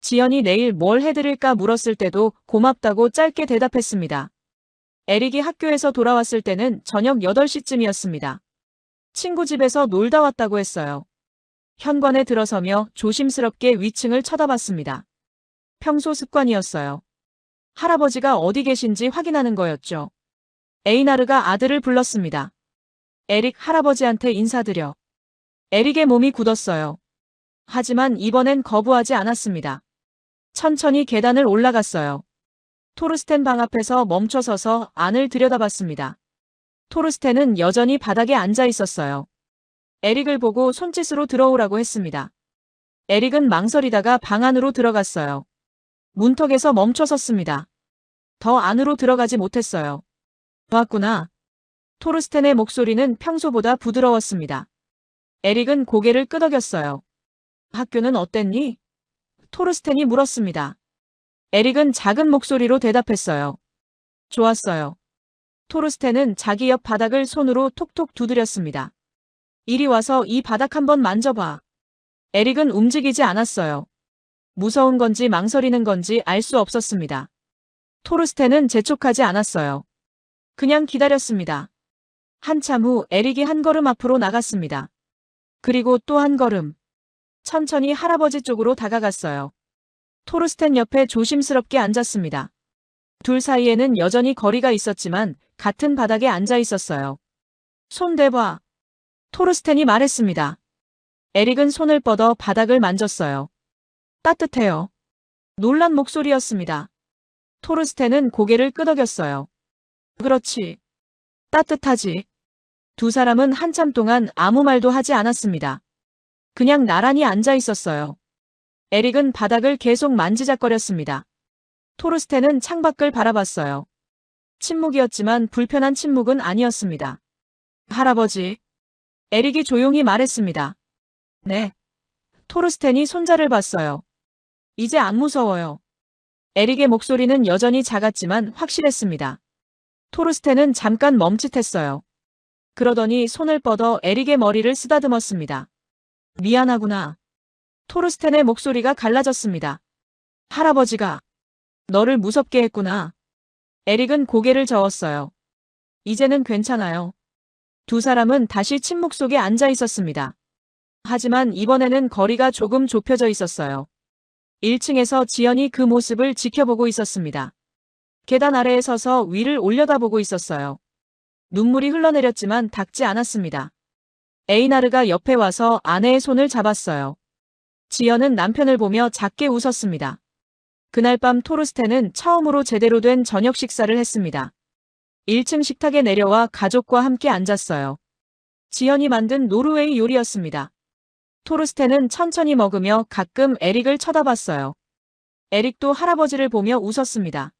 지연이 내일 뭘 해드릴까 물었을 때도 고맙다고 짧게 대답했습니다. 에릭이 학교에서 돌아왔을 때는 저녁 8시쯤이었습니다. 친구 집에서 놀다 왔다고 했어요. 현관에 들어서며 조심스럽게 위층을 쳐다봤습니다. 평소 습관이었어요. 할아버지가 어디 계신지 확인하는 거였죠. 에이나르가 아들을 불렀습니다. 에릭, 할아버지한테 인사드려. 에릭의 몸이 굳었어요. 하지만 이번엔 거부하지 않았습니다. 천천히 계단을 올라갔어요. 토르스텐 방 앞에서 멈춰서서 안을 들여다봤습니다. 토르스텐은 여전히 바닥에 앉아 있었어요. 에릭을 보고 손짓으로 들어오라고 했습니다. 에릭은 망설이다가 방 안으로 들어갔어요. 문턱에서 멈춰 섰습니다. 더 안으로 들어가지 못했어요. 왔구나. 토르스텐의 목소리는 평소보다 부드러웠습니다. 에릭은 고개를 끄덕였어요. 학교는 어땠니? 토르스텐이 물었습니다. 에릭은 작은 목소리로 대답했어요. 좋았어요. 토르스텐은 자기 옆 바닥을 손으로 톡톡 두드렸습니다. 이리 와서 이 바닥 한번 만져봐. 에릭은 움직이지 않았어요. 무서운 건지 망설이는 건지 알 수 없었습니다. 토르스텐은 재촉하지 않았어요. 그냥 기다렸습니다. 한참 후 에릭이 한 걸음 앞으로 나갔습니다. 그리고 또 한 걸음. 천천히 할아버지 쪽으로 다가갔어요. 토르스텐 옆에 조심스럽게 앉았습니다. 둘 사이에는 여전히 거리가 있었지만 같은 바닥에 앉아 있었어요. 손 대봐. 토르스텐이 말했습니다. 에릭은 손을 뻗어 바닥을 만졌어요. 따뜻해요. 놀란 목소리였습니다. 토르스텐은 고개를 끄덕였어요. 그렇지. 따뜻하지. 두 사람은 한참 동안 아무 말도 하지 않았습니다. 그냥 나란히 앉아 있었어요. 에릭은 바닥을 계속 만지작거렸습니다. 토르스텐은 창밖을 바라봤어요. 침묵이었지만 불편한 침묵은 아니었습니다. 할아버지. 에릭이 조용히 말했습니다. 네. 토르스텐이 손자를 봤어요. 이제 안 무서워요. 에릭의 목소리는 여전히 작았지만 확실했습니다. 토르스텐은 잠깐 멈칫했어요. 그러더니 손을 뻗어 에릭의 머리를 쓰다듬었습니다. 미안하구나. 토르스텐의 목소리가 갈라졌습니다. 할아버지가 너를 무섭게 했구나. 에릭은 고개를 저었어요. 이제는 괜찮아요. 두 사람은 다시 침묵 속에 앉아 있었습니다. 하지만 이번에는 거리가 조금 좁혀져 있었어요. 1층에서 지연이 그 모습을 지켜보고 있었습니다. 계단 아래에 서서 위를 올려다보고 있었어요. 눈물이 흘러내렸지만 닿지 않았습니다. 에이나르가 옆에 와서 아내의 손을 잡았어요. 지연은 남편을 보며 작게 웃었습니다. 그날 밤 토르스텐은 처음으로 제대로 된 저녁 식사를 했습니다. 1층 식탁에 내려와 가족과 함께 앉았어요. 지연이 만든 노르웨이 요리였습니다. 토르스텐은 천천히 먹으며 가끔 에릭을 쳐다봤어요. 에릭도 할아버지를 보며 웃었습니다.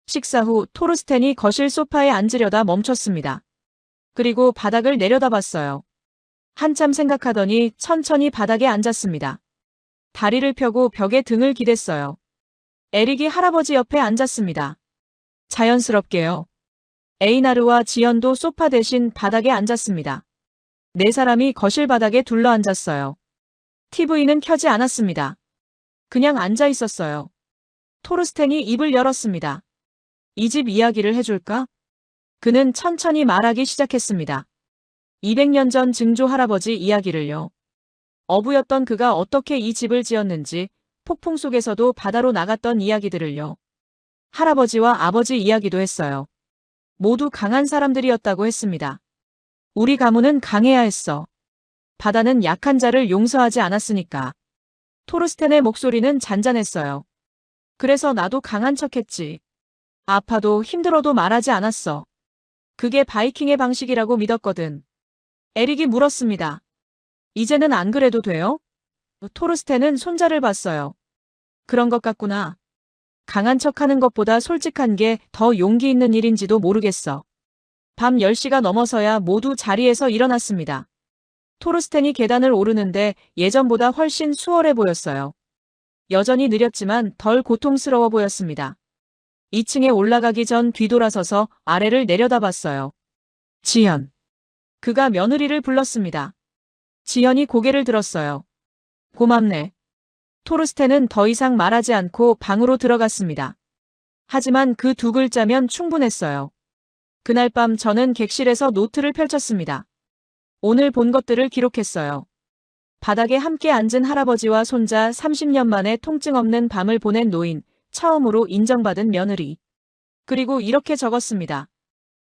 식사 후 토르스텐이 거실 소파에 앉으려다 멈췄습니다. 그리고 바닥을 내려다봤어요. 한참 생각하더니 천천히 바닥에 앉았습니다. 다리를 펴고 벽에 등을 기댔어요. 에릭이 할아버지 옆에 앉았습니다. 자연스럽게요. 에이나르와 지연도 소파 대신 바닥에 앉았습니다. 네 사람이 거실 바닥에 둘러앉았어요. TV는 켜지 않았습니다. 그냥 앉아 있었어요. 토르스텐이 입을 열었습니다. 이 집 이야기를 해줄까? 그는 천천히 말하기 시작했습니다. 200년 전 증조 할아버지 이야기를요. 어부였던 그가 어떻게 이 집을 지었는지, 폭풍 속에서도 바다로 나갔던 이야기들을요. 할아버지와 아버지 이야기도 했어요. 모두 강한 사람들이었다고 했습니다. 우리 가문은 강해야 했어. 바다는 약한 자를 용서하지 않았으니까. 토르스텐의 목소리는 잔잔했어요. 그래서 나도 강한 척했지. 아파도 힘들어도 말하지 않았어. 그게 바이킹의 방식이라고 믿었거든. 에릭이 물었습니다. 이제는 안 그래도 돼요? 토르스텐은 손자를 봤어요. 그런 것 같구나. 강한 척하는 것보다 솔직한 게 더 용기 있는 일인지도 모르겠어. 밤 10시가 넘어서야 모두 자리에서 일어났습니다. 토르스텐이 계단을 오르는데 예전보다 훨씬 수월해 보였어요. 여전히 느렸지만 덜 고통스러워 보였습니다. 2층에 올라가기 전 뒤돌아서서 아래를 내려다봤어요. 지연. 그가 며느리를 불렀습니다. 지연이 고개를 들었어요. 고맙네. 토르스텐은 더 이상 말하지 않고 방으로 들어갔습니다. 하지만 그 두 글자면 충분했어요. 그날 밤 저는 객실에서 노트를 펼쳤습니다. 오늘 본 것들을 기록했어요. 바닥에 함께 앉은 할아버지와 손자 30년 만에 통증 없는 밤을 보낸 노인, 처음으로 인정받은 며느리. 그리고 이렇게 적었습니다.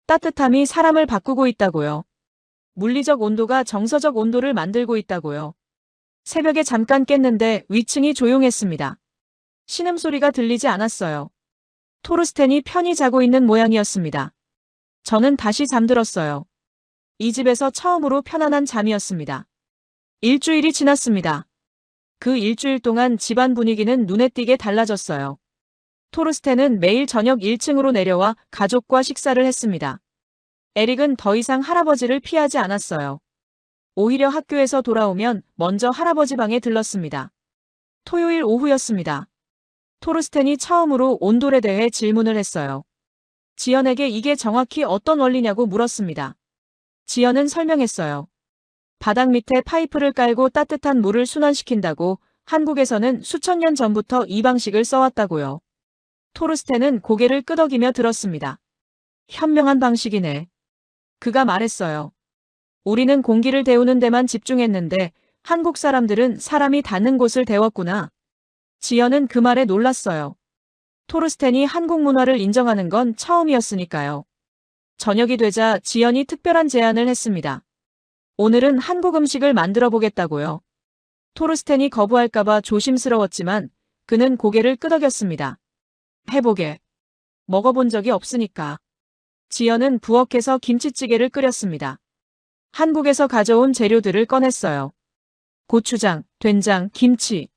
따뜻함이 사람을 바꾸고 있다고요. 물리적 온도가 정서적 온도를 만들고 있다고요. 새벽에 잠깐 깼는데 위층이 조용했습니다. 신음소리가 들리지 않았어요. 토르스텐이 편히 자고 있는 모양이었습니다. 저는 다시 잠들었어요. 이 집에서 처음으로 편안한 잠이었습니다. 일주일이 지났습니다. 그 일주일 동안 집안 분위기는 눈에 띄게 달라졌어요. 토르스텐은 매일 저녁 1층으로 내려와 가족과 식사를 했습니다. 에릭은 더 이상 할아버지를 피하지 않았어요. 오히려 학교에서 돌아오면 먼저 할아버지 방에 들렀습니다. 토요일 오후였습니다. 토르스텐이 처음으로 온돌에 대해 질문을 했어요. 지연에게 이게 정확히 어떤 원리냐고 물었습니다. 지연은 설명했어요. 바닥 밑에 파이프를 깔고 따뜻한 물을 순환시킨다고 한국에서는 수천 년 전부터 이 방식을 써왔다고요. 토르스텐은 고개를 끄덕이며 들었습니다. 현명한 방식이네. 그가 말했어요. 우리는 공기를 데우는 데만 집중했는데 한국 사람들은 사람이 닿는 곳을 데웠구나. 지연은 그 말에 놀랐어요. 토르스텐이 한국 문화를 인정하는 건 처음이었으니까요. 저녁이 되자 지연이 특별한 제안을 했습니다. 오늘은 한국 음식을 만들어 보겠다고요. 토르스텐이 거부할까봐 조심스러웠지만 그는 고개를 끄덕였습니다. 해보게. 먹어본 적이 없으니까. 지연은 부엌에서 김치찌개를 끓였습니다. 한국에서 가져온 재료들을 꺼냈어요. 고추장, 된장, 김치.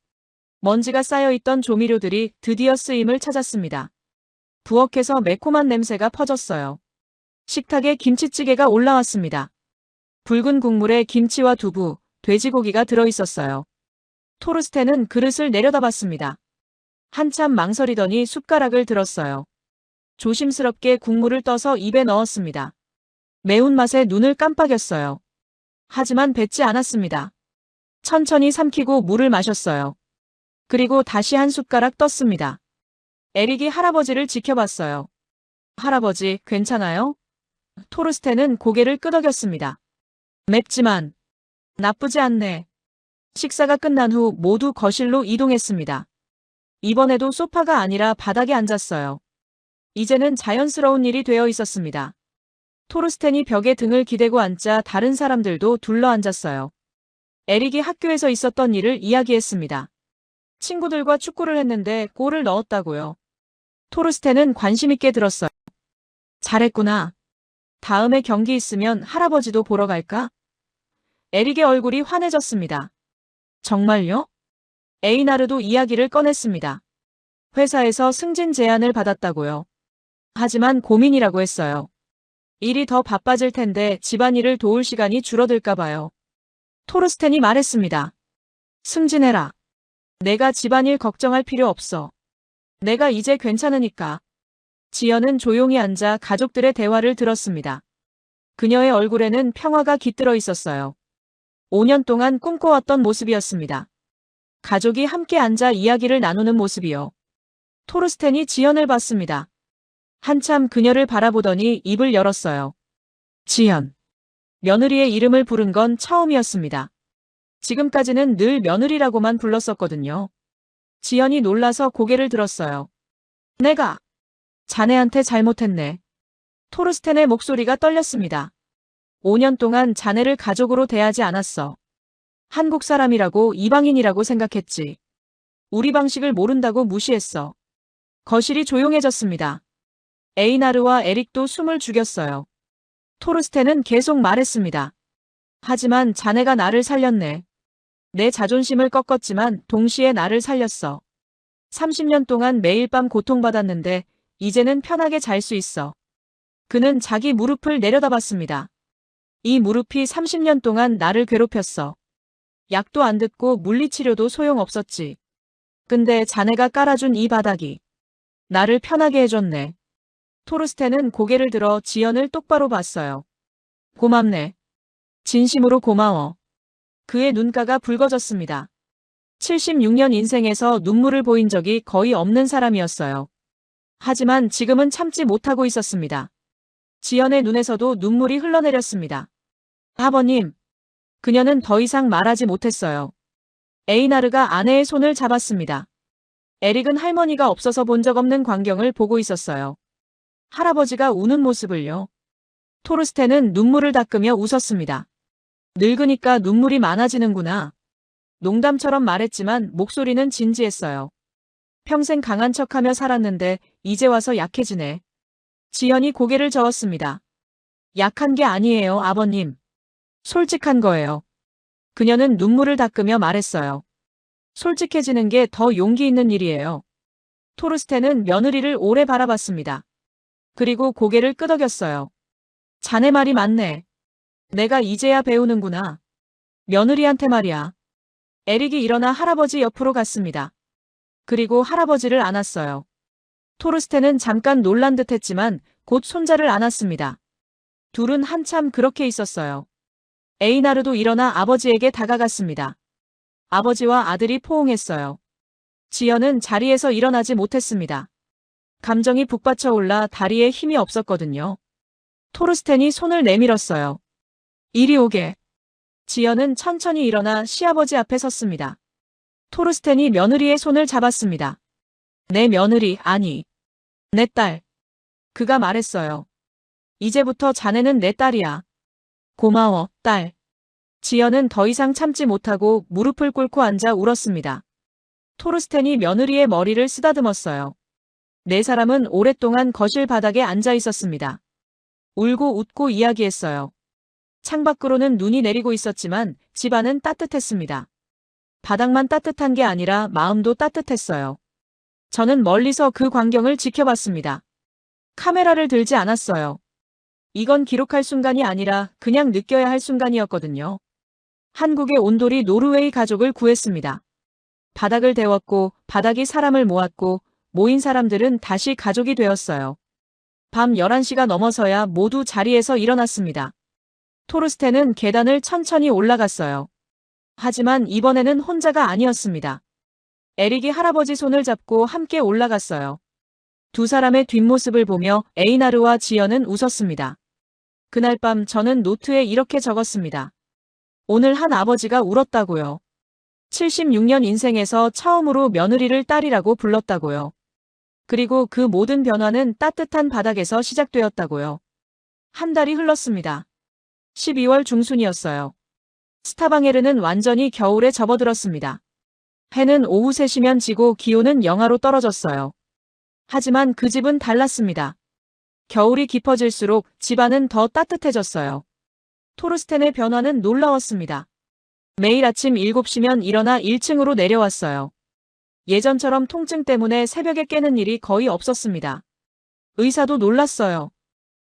먼지가 쌓여있던 조미료들이 드디어 쓰임을 찾았습니다. 부엌에서 매콤한 냄새가 퍼졌어요. 식탁에 김치찌개가 올라왔습니다. 붉은 국물에 김치와 두부, 돼지고기가 들어있었어요. 토르스텐은 그릇을 내려다봤습니다. 한참 망설이더니 숟가락을 들었어요. 조심스럽게 국물을 떠서 입에 넣었습니다. 매운맛에 눈을 깜빡였어요. 하지만 뱉지 않았습니다. 천천히 삼키고 물을 마셨어요. 그리고 다시 한 숟가락 떴습니다. 에릭이 할아버지를 지켜봤어요. 할아버지, 괜찮아요? 토르스텐은 고개를 끄덕였습니다. 맵지만 나쁘지 않네. 식사가 끝난 후 모두 거실로 이동했습니다. 이번에도 소파가 아니라 바닥에 앉았어요. 이제는 자연스러운 일이 되어 있었습니다. 토르스텐이 벽에 등을 기대고 앉자 다른 사람들도 둘러앉았어요. 에릭이 학교에서 있었던 일을 이야기했습니다. 친구들과 축구를 했는데 골을 넣었다고요. 토르스텐은 관심 있게 들었어요. 잘했구나. 다음에 경기 있으면 할아버지도 보러 갈까? 에릭의 얼굴이 환해졌습니다. 정말요? 에이나르도 이야기를 꺼냈습니다. 회사에서 승진 제안을 받았다고요. 하지만 고민이라고 했어요. 일이 더 바빠질 텐데 집안일을 도울 시간이 줄어들까 봐요. 토르스텐이 말했습니다. 승진해라. 내가 집안일 걱정할 필요 없어. 내가 이제 괜찮으니까. 지연은 조용히 앉아 가족들의 대화를 들었습니다. 그녀의 얼굴에는 평화가 깃들어 있었어요. 5년 동안 꿈꿔왔던 모습이었습니다. 가족이 함께 앉아 이야기를 나누는 모습이요. 토르스텐이 지연을 봤습니다. 한참 그녀를 바라보더니 입을 열었어요. 지연. 며느리의 이름을 부른 건 처음이었습니다. 지금까지는 늘 며느리라고만 불렀었거든요. 지연이 놀라서 고개를 들었어요. 내가 자네한테 잘못했네. 토르스텐의 목소리가 떨렸습니다. 5년 동안 자네를 가족으로 대하지 않았어. 한국 사람이라고 이방인이라고 생각했지. 우리 방식을 모른다고 무시했어. 거실이 조용해졌습니다. 에이나르와 에릭도 숨을 죽였어요. 토르스텐은 계속 말했습니다. 하지만 자네가 나를 살렸네. 내 자존심을 꺾었지만 동시에 나를 살렸어. 30년 동안 매일 밤 고통받았는데 이제는 편하게 잘 수 있어. 그는 자기 무릎을 내려다봤습니다. 이 무릎이 30년 동안 나를 괴롭혔어. 약도 안 듣고 물리치료도 소용없었지. 근데 자네가 깔아준 이 바닥이 나를 편하게 해줬네. 토르스텐은 고개를 들어 지연을 똑바로 봤어요. 고맙네. 진심으로 고마워. 그의 눈가가 붉어졌습니다. 76년 인생에서 눈물을 보인 적이 거의 없는 사람이었어요. 하지만 지금은 참지 못하고 있었습니다. 지연의 눈에서도 눈물이 흘러내렸습니다. 아버님. 그녀는 더 이상 말하지 못했어요. 에이나르가 아내의 손을 잡았습니다. 에릭은 할머니가 없어서 본 적 없는 광경을 보고 있었어요. 할아버지가 우는 모습을요. 토르스텐은 눈물을 닦으며 웃었습니다. 늙으니까 눈물이 많아지는구나. 농담처럼 말했지만 목소리는 진지했어요. 평생 강한 척하며 살았는데 이제 와서 약해지네. 지연이 고개를 저었습니다. 약한 게 아니에요, 아버님. 솔직한 거예요. 그녀는 눈물을 닦으며 말했어요. 솔직해지는 게 더 용기 있는 일이에요. 토르스텐은 며느리를 오래 바라봤습니다. 그리고 고개를 끄덕였어요. 자네 말이 맞네. 내가 이제야 배우는구나. 며느리한테 말이야. 에릭이 일어나 할아버지 옆으로 갔습니다. 그리고 할아버지를 안았어요. 토르스텐은 잠깐 놀란 듯 했지만 곧 손자를 안았습니다. 둘은 한참 그렇게 있었어요. 에이나르도 일어나 아버지에게 다가갔습니다. 아버지와 아들이 포옹했어요. 지연은 자리에서 일어나지 못했습니다. 감정이 북받쳐 올라 다리에 힘이 없었거든요. 토르스텐이 손을 내밀었어요. 이리 오게. 지연은 천천히 일어나 시아버지 앞에 섰습니다. 토르스텐이 며느리의 손을 잡았습니다. 내 며느리, 아니. 내 딸. 그가 말했어요. 이제부터 자네는 내 딸이야. 고마워, 딸. 지연은 더 이상 참지 못하고 무릎을 꿇고 앉아 울었습니다. 토르스텐이 며느리의 머리를 쓰다듬었어요. 네 사람은 오랫동안 거실 바닥에 앉아 있었습니다. 울고 웃고 이야기했어요. 창밖으로는 눈이 내리고 있었지만 집안은 따뜻했습니다. 바닥만 따뜻한 게 아니라 마음도 따뜻했어요. 저는 멀리서 그 광경을 지켜봤습니다. 카메라를 들지 않았어요. 이건 기록할 순간이 아니라 그냥 느껴야 할 순간이었거든요. 한국의 온돌이 노르웨이 가족을 구했습니다. 바닥을 데웠고 바닥이 사람을 모았고 모인 사람들은 다시 가족이 되었어요. 밤 11시가 넘어서야 모두 자리에서 일어났습니다. 토르스텐은 계단을 천천히 올라갔어요. 하지만 이번에는 혼자가 아니었습니다. 에릭이 할아버지 손을 잡고 함께 올라갔어요. 두 사람의 뒷모습을 보며 에이나르와 지연은 웃었습니다. 그날 밤 저는 노트에 이렇게 적었습니다. 오늘 한 아버지가 울었다고요. 76년 인생에서 처음으로 며느리를 딸이라고 불렀다고요. 그리고 그 모든 변화는 따뜻한 바닥에서 시작되었다고요. 한 달이 흘렀습니다. 12월 중순이었어요. 스타방에르는 완전히 겨울에 접어들었습니다. 해는 오후 3시면 지고 기온은 영하로 떨어졌어요. 하지만 그 집은 달랐습니다. 겨울이 깊어질수록 집안은 더 따뜻해졌어요. 토르스텐의 변화는 놀라웠습니다. 매일 아침 7시면 일어나 1층으로 내려왔어요. 예전처럼 통증 때문에 새벽에 깨는 일이 거의 없었습니다. 의사도 놀랐어요.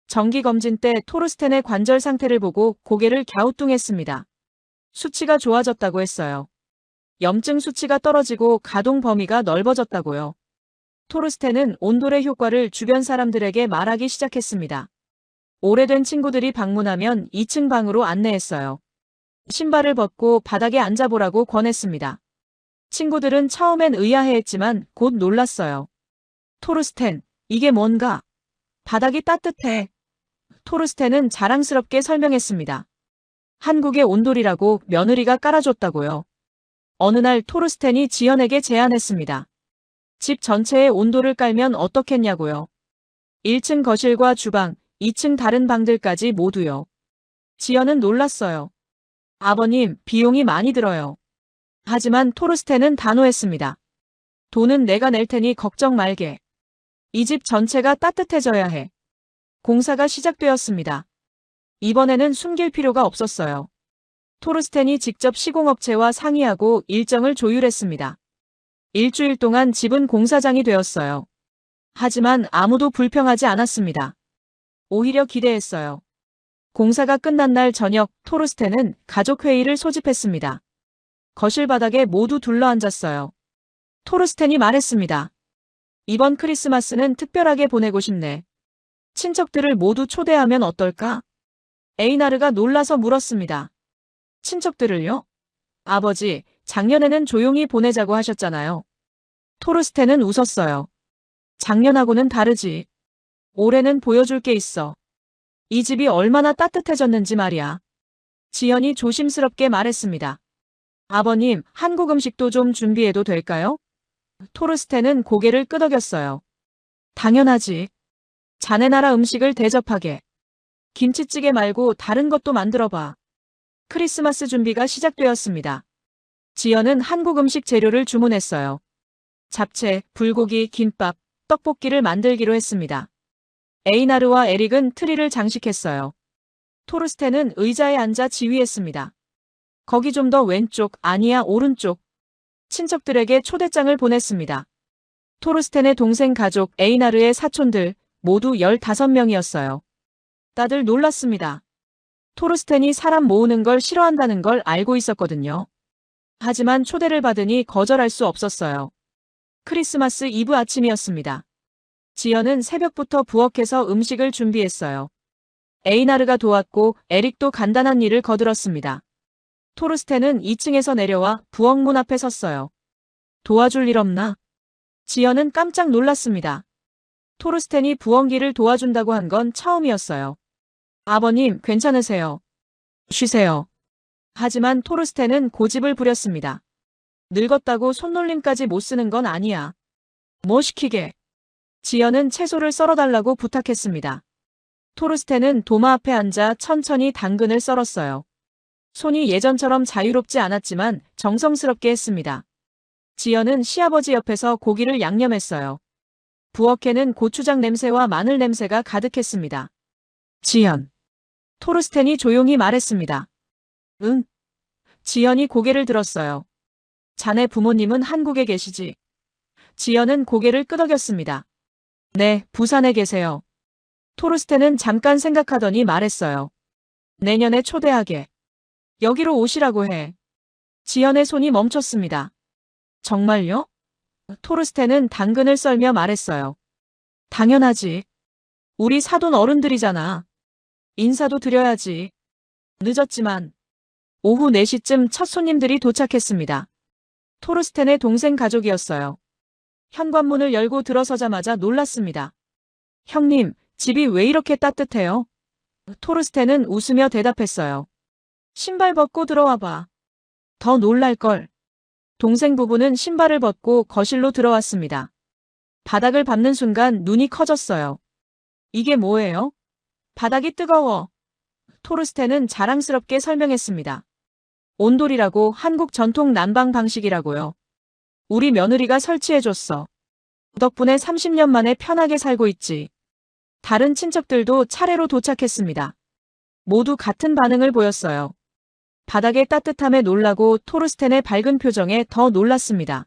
정기검진 때 토르스텐의 관절 상태를 보고 고개를 갸우뚱했습니다. 수치가 좋아졌다고 했어요. 염증 수치가 떨어지고 가동 범위가 넓어졌다고요. 토르스텐은 온돌의 효과를 주변 사람들에게 말하기 시작했습니다. 오래된 친구들이 방문하면 2층 방으로 안내했어요. 신발을 벗고 바닥에 앉아보라고 권했습니다. 친구들은 처음엔 의아해했지만 곧 놀랐어요. 토르스텐, 이게 뭔가? 바닥이 따뜻해. 토르스텐은 자랑스럽게 설명했습니다. 한국의 온돌이라고 며느리가 깔아줬다고요. 어느 날 토르스텐이 지연에게 제안했습니다. 집 전체에 온돌을 깔면 어떻겠냐고요. 1층 거실과 주방, 2층 다른 방들까지 모두요. 지연은 놀랐어요. 아버님, 비용이 많이 들어요. 하지만 토르스텐은 단호했습니다. 돈은 내가 낼 테니 걱정 말게. 이 집 전체가 따뜻해져야 해. 공사가 시작되었습니다. 이번에는 숨길 필요가 없었어요. 토르스텐이 직접 시공업체와 상의하고 일정을 조율했습니다. 일주일 동안 집은 공사장이 되었어요. 하지만 아무도 불평하지 않았습니다. 오히려 기대했어요. 공사가 끝난 날 저녁 토르스텐은 가족회의를 소집했습니다. 거실 바닥에 모두 둘러앉았어요. 토르스텐이 말했습니다. 이번 크리스마스는 특별하게 보내고 싶네. 친척들을 모두 초대하면 어떨까? 에이나르가 놀라서 물었습니다. 친척들을요? 아버지, 작년에는 조용히 보내자고 하셨잖아요. 토르스텐은 웃었어요. 작년하고는 다르지. 올해는 보여줄 게 있어. 이 집이 얼마나 따뜻해졌는지 말이야. 지연이 조심스럽게 말했습니다. 아버님, 한국 음식도 좀 준비해도 될까요? 토르스텐은 고개를 끄덕였어요. 당연하지. 자네 나라 음식을 대접하게. 김치찌개 말고 다른 것도 만들어봐. 크리스마스 준비가 시작되었습니다. 지연은 한국 음식 재료를 주문했어요. 잡채, 불고기, 김밥, 떡볶이를 만들기로 했습니다. 에이나르와 에릭은 트리를 장식했어요. 토르스텐은 의자에 앉아 지휘했습니다. 거기 좀 더 왼쪽, 아니야 오른쪽. 친척들에게 초대장을 보냈습니다. 토르스텐의 동생 가족 에이나르의 사촌들 모두 15명이었어요. 다들 놀랐습니다. 토르스텐이 사람 모으는 걸 싫어한다는 걸 알고 있었거든요. 하지만 초대를 받으니 거절할 수 없었어요. 크리스마스 이브 아침이었습니다. 지연은 새벽부터 부엌에서 음식을 준비했어요. 에이나르가 도왔고 에릭도 간단한 일을 거들었습니다. 토르스텐은 2층에서 내려와 부엌 문 앞에 섰어요. 도와줄 일 없나? 지연은 깜짝 놀랐습니다. 토르스텐이 부엌일을 도와준다고 한 건 처음이었어요. 아버님, 괜찮으세요? 쉬세요. 하지만 토르스텐은 고집을 부렸습니다. 늙었다고 손놀림까지 못 쓰는 건 아니야. 뭐 시키게? 지연은 채소를 썰어달라고 부탁했습니다. 토르스텐은 도마 앞에 앉아 천천히 당근을 썰었어요. 손이 예전처럼 자유롭지 않았지만 정성스럽게 했습니다. 지연은 시아버지 옆에서 고기를 양념했어요. 부엌에는 고추장 냄새와 마늘 냄새가 가득했습니다. 지연. 토르스텐이 조용히 말했습니다. 응. 지연이 고개를 들었어요. 자네 부모님은 한국에 계시지? 지연은 고개를 끄덕였습니다. 네, 부산에 계세요. 토르스텐은 잠깐 생각하더니 말했어요. 내년에 초대하게. 여기로 오시라고 해. 지연의 손이 멈췄습니다. 정말요? 토르스텐은 당근을 썰며 말했어요. 당연하지. 우리 사돈 어른들이잖아. 인사도 드려야지. 늦었지만. 오후 4시쯤 첫 손님들이 도착했습니다. 토르스텐의 동생 가족이었어요. 현관문을 열고 들어서자마자 놀랐습니다. 형님, 집이 왜 이렇게 따뜻해요? 토르스텐은 웃으며 대답했어요. 신발 벗고 들어와 봐. 더 놀랄걸. 동생 부부는 신발을 벗고 거실로 들어왔습니다. 바닥을 밟는 순간 눈이 커졌어요. 이게 뭐예요? 바닥이 뜨거워. 토르스텐은 자랑스럽게 설명했습니다. 온돌이라고 한국 전통 난방 방식이라고요. 우리 며느리가 설치해줬어. 덕분에 30년 만에 편하게 살고 있지. 다른 친척들도 차례로 도착했습니다. 모두 같은 반응을 보였어요. 바닥의 따뜻함에 놀라고 토르스텐의 밝은 표정에 더 놀랐습니다.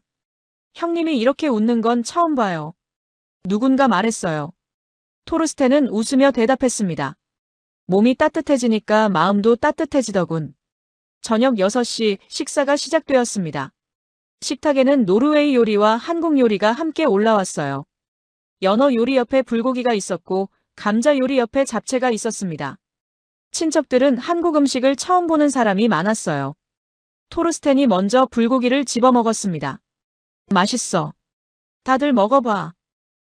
형님이 이렇게 웃는 건 처음 봐요. 누군가 말했어요. 토르스텐은 웃으며 대답했습니다. 몸이 따뜻해지니까 마음도 따뜻해지더군. 저녁 6시 식사가 시작되었습니다. 식탁에는 노르웨이 요리와 한국 요리가 함께 올라왔어요. 연어 요리 옆에 불고기가 있었고 감자 요리 옆에 잡채가 있었습니다. 친척들은 한국 음식을 처음 보는 사람이 많았어요. 토르스텐이 먼저 불고기를 집어먹었습니다. 맛있어. 다들 먹어봐.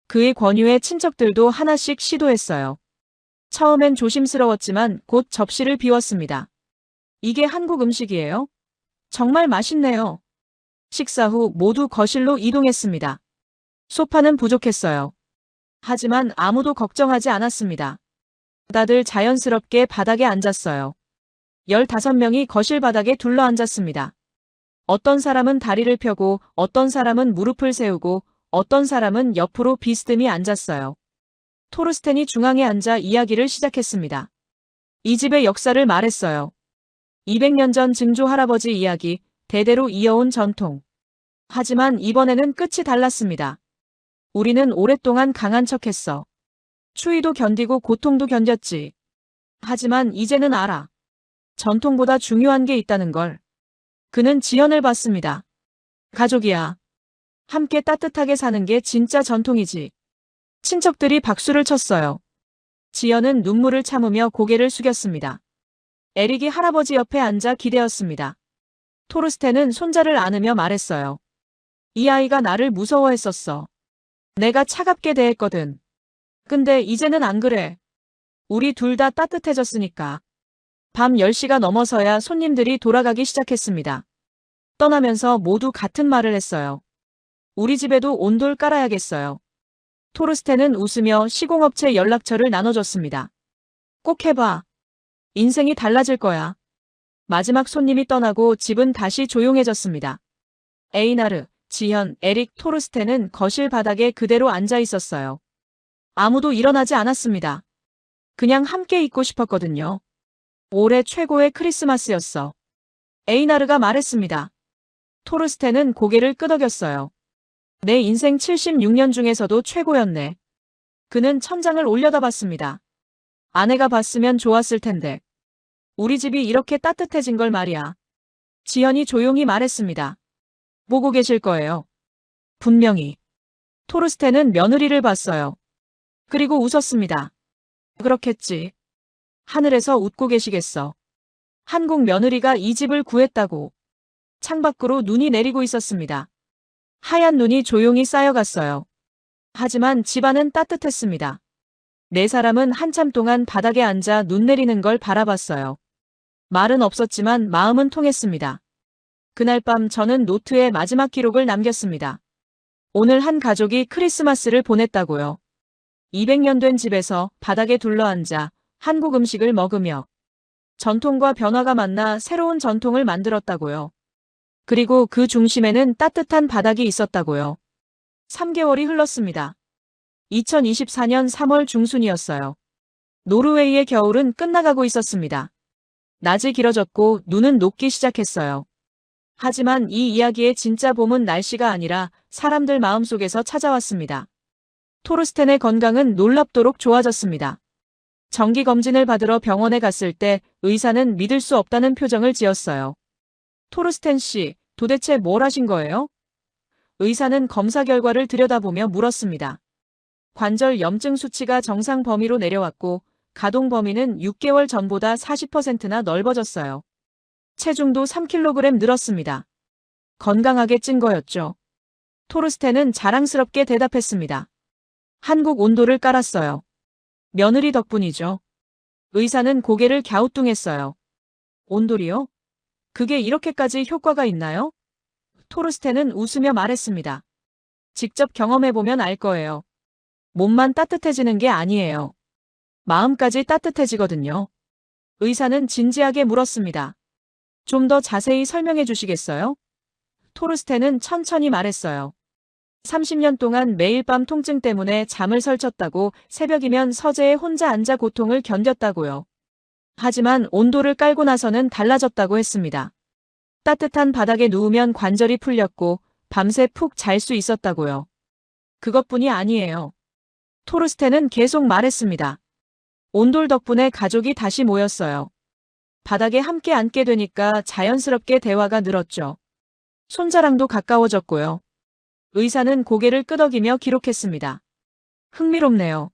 그의 권유에 친척들도 하나씩 시도했어요. 처음엔 조심스러웠지만 곧 접시를 비웠습니다. 이게 한국 음식이에요? 정말 맛있네요. 식사 후 모두 거실로 이동했습니다. 소파는 부족했어요. 하지만 아무도 걱정하지 않았습니다. 다들 자연스럽게 바닥에 앉았어요. 15명이 거실 바닥에 둘러앉았습니다. 어떤 사람은 다리를 펴고 어떤 사람은 무릎을 세우고 어떤 사람은 옆으로 비스듬히 앉았어요. 토르스텐이 중앙에 앉아 이야기를 시작했습니다. 이 집의 역사를 말했어요. 200년 전 증조 할아버지 이야기, 대대로 이어온 전통. 하지만 이번에는 끝이 달랐습니다. 우리는 오랫동안 강한 척했어. 추위도 견디고 고통도 견뎠지. 하지만 이제는 알아. 전통보다 중요한 게 있다는 걸. 그는 지연을 받습니다. 가족이야. 함께 따뜻하게 사는 게 진짜 전통이지. 친척들이 박수를 쳤어요. 지연은 눈물을 참으며 고개를 숙였습니다. 에릭이 할아버지 옆에 앉아 기대었습니다. 토르스텐은 손자를 안으며 말했어요. 이 아이가 나를 무서워했었어. 내가 차갑게 대했거든. 근데 이제는 안 그래. 우리 둘 다 따뜻해졌으니까. 밤 10시가 넘어서야 손님들이 돌아가기 시작했습니다. 떠나면서 모두 같은 말을 했어요. 우리 집에도 온돌 깔아야겠어요. 토르스텐은 웃으며 시공업체 연락처를 나눠줬습니다. 꼭 해봐. 인생이 달라질 거야. 마지막 손님이 떠나고 집은 다시 조용해졌습니다. 에이나르, 지현, 에릭, 토르스텐은 거실 바닥에 그대로 앉아 있었어요. 아무도 일어나지 않았습니다. 그냥 함께 있고 싶었거든요. 올해 최고의 크리스마스였어. 에이나르가 말했습니다. 토르스텐은 고개를 끄덕였어요. 내 인생 76년 중에서도 최고였네. 그는 천장을 올려다봤습니다. 아내가 봤으면 좋았을 텐데. 우리 집이 이렇게 따뜻해진 걸 말이야. 지현이 조용히 말했습니다. 보고 계실 거예요. 분명히. 토르스텐은 며느리를 봤어요. 그리고 웃었습니다. 그렇겠지. 하늘에서 웃고 계시겠어. 한국 며느리가 이 집을 구했다고. 창밖으로 눈이 내리고 있었습니다. 하얀 눈이 조용히 쌓여갔어요. 하지만 집안은 따뜻했습니다. 네 사람은 한참 동안 바닥에 앉아 눈 내리는 걸 바라봤어요. 말은 없었지만 마음은 통했습니다. 그날 밤 저는 노트에 마지막 기록을 남겼습니다. 오늘 한 가족이 크리스마스를 보냈다고요. 200년 된 집에서 바닥에 둘러앉아 한국 음식을 먹으며 전통과 변화가 만나 새로운 전통을 만들었다고요. 그리고 그 중심에는 따뜻한 바닥이 있었다고요. 3개월이 흘렀습니다. 2024년 3월 중순이었어요. 노르웨이의 겨울은 끝나가고 있었습니다. 낮이 길어졌고 눈은 녹기 시작했어요. 하지만 이 이야기의 진짜 봄은 날씨가 아니라 사람들 마음속에서 찾아왔습니다. 토르스텐의 건강은 놀랍도록 좋아졌습니다. 정기검진을 받으러 병원에 갔을 때 의사는 믿을 수 없다는 표정을 지었어요. 토르스텐 씨, 도대체 뭘 하신 거예요? 의사는 검사 결과를 들여다보며 물었습니다. 관절 염증 수치가 정상 범위로 내려왔고 가동 범위는 6개월 전보다 40%나 넓어졌어요. 체중도 3kg 늘었습니다. 건강하게 찐 거였죠. 토르스텐은 자랑스럽게 대답했습니다. 한국 온도를 깔았어요. 며느리 덕분이죠. 의사는 고개를 갸우뚱했어요. 온돌이요? 그게 이렇게까지 효과가 있나요? 토르스텐은 웃으며 말했습니다. 직접 경험해보면 알 거예요. 몸만 따뜻해지는 게 아니에요. 마음까지 따뜻해지거든요. 의사는 진지하게 물었습니다. 좀 더 자세히 설명해 주시겠어요? 토르스텐은 천천히 말했어요. 30년 동안 매일 밤 통증 때문에 잠을 설쳤다고, 새벽이면 서재에 혼자 앉아 고통을 견뎠다고요. 하지만 온도를 깔고 나서는 달라졌다고 했습니다. 따뜻한 바닥에 누우면 관절이 풀렸고 밤새 푹 잘 수 있었다고요. 그것뿐이 아니에요. 토르스텐은 계속 말했습니다. 온돌 덕분에 가족이 다시 모였어요. 바닥에 함께 앉게 되니까 자연스럽게 대화가 늘었죠. 손자랑도 가까워졌고요. 의사는 고개를 끄덕이며 기록했습니다. 흥미롭네요.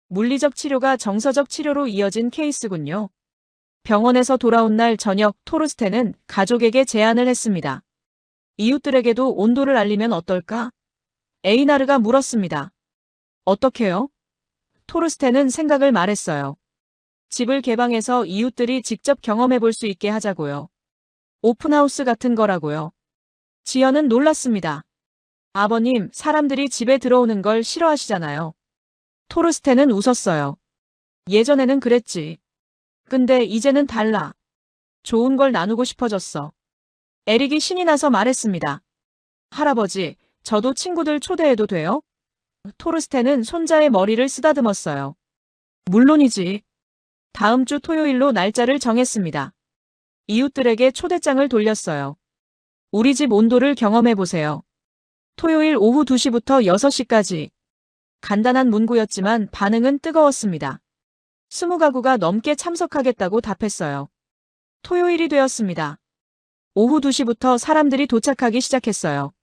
물리적 치료가 정서적 치료로 이어진 케이스군요. 병원에서 돌아온 날 저녁, 토르스텐은 가족에게 제안을 했습니다. 이웃들에게도 온도를 알리면 어떨까? 에이나르가 물었습니다. 어떻게요? 토르스텐은 생각을 말했어요. 집을 개방해서 이웃들이 직접 경험해 볼 수 있게 하자고요. 오픈하우스 같은 거라고요. 지연은 놀랐습니다. 아버님, 사람들이 집에 들어오는 걸 싫어하시잖아요. 토르스텐은 웃었어요. 예전에는 그랬지. 근데 이제는 달라. 좋은 걸 나누고 싶어졌어. 에릭이 신이 나서 말했습니다. 할아버지, 저도 친구들 초대해도 돼요? 토르스텐은 손자의 머리를 쓰다듬었어요. 물론이지. 다음 주 토요일로 날짜를 정했습니다. 이웃들에게 초대장을 돌렸어요. 우리 집 온도를 경험해 보세요. 토요일 오후 2시부터 6시까지. 간단한 문구였지만 반응은 뜨거웠습니다. 20가구가 넘게 참석하겠다고 답했어요. 토요일이 되었습니다. 오후 2시부터 사람들이 도착하기 시작했어요.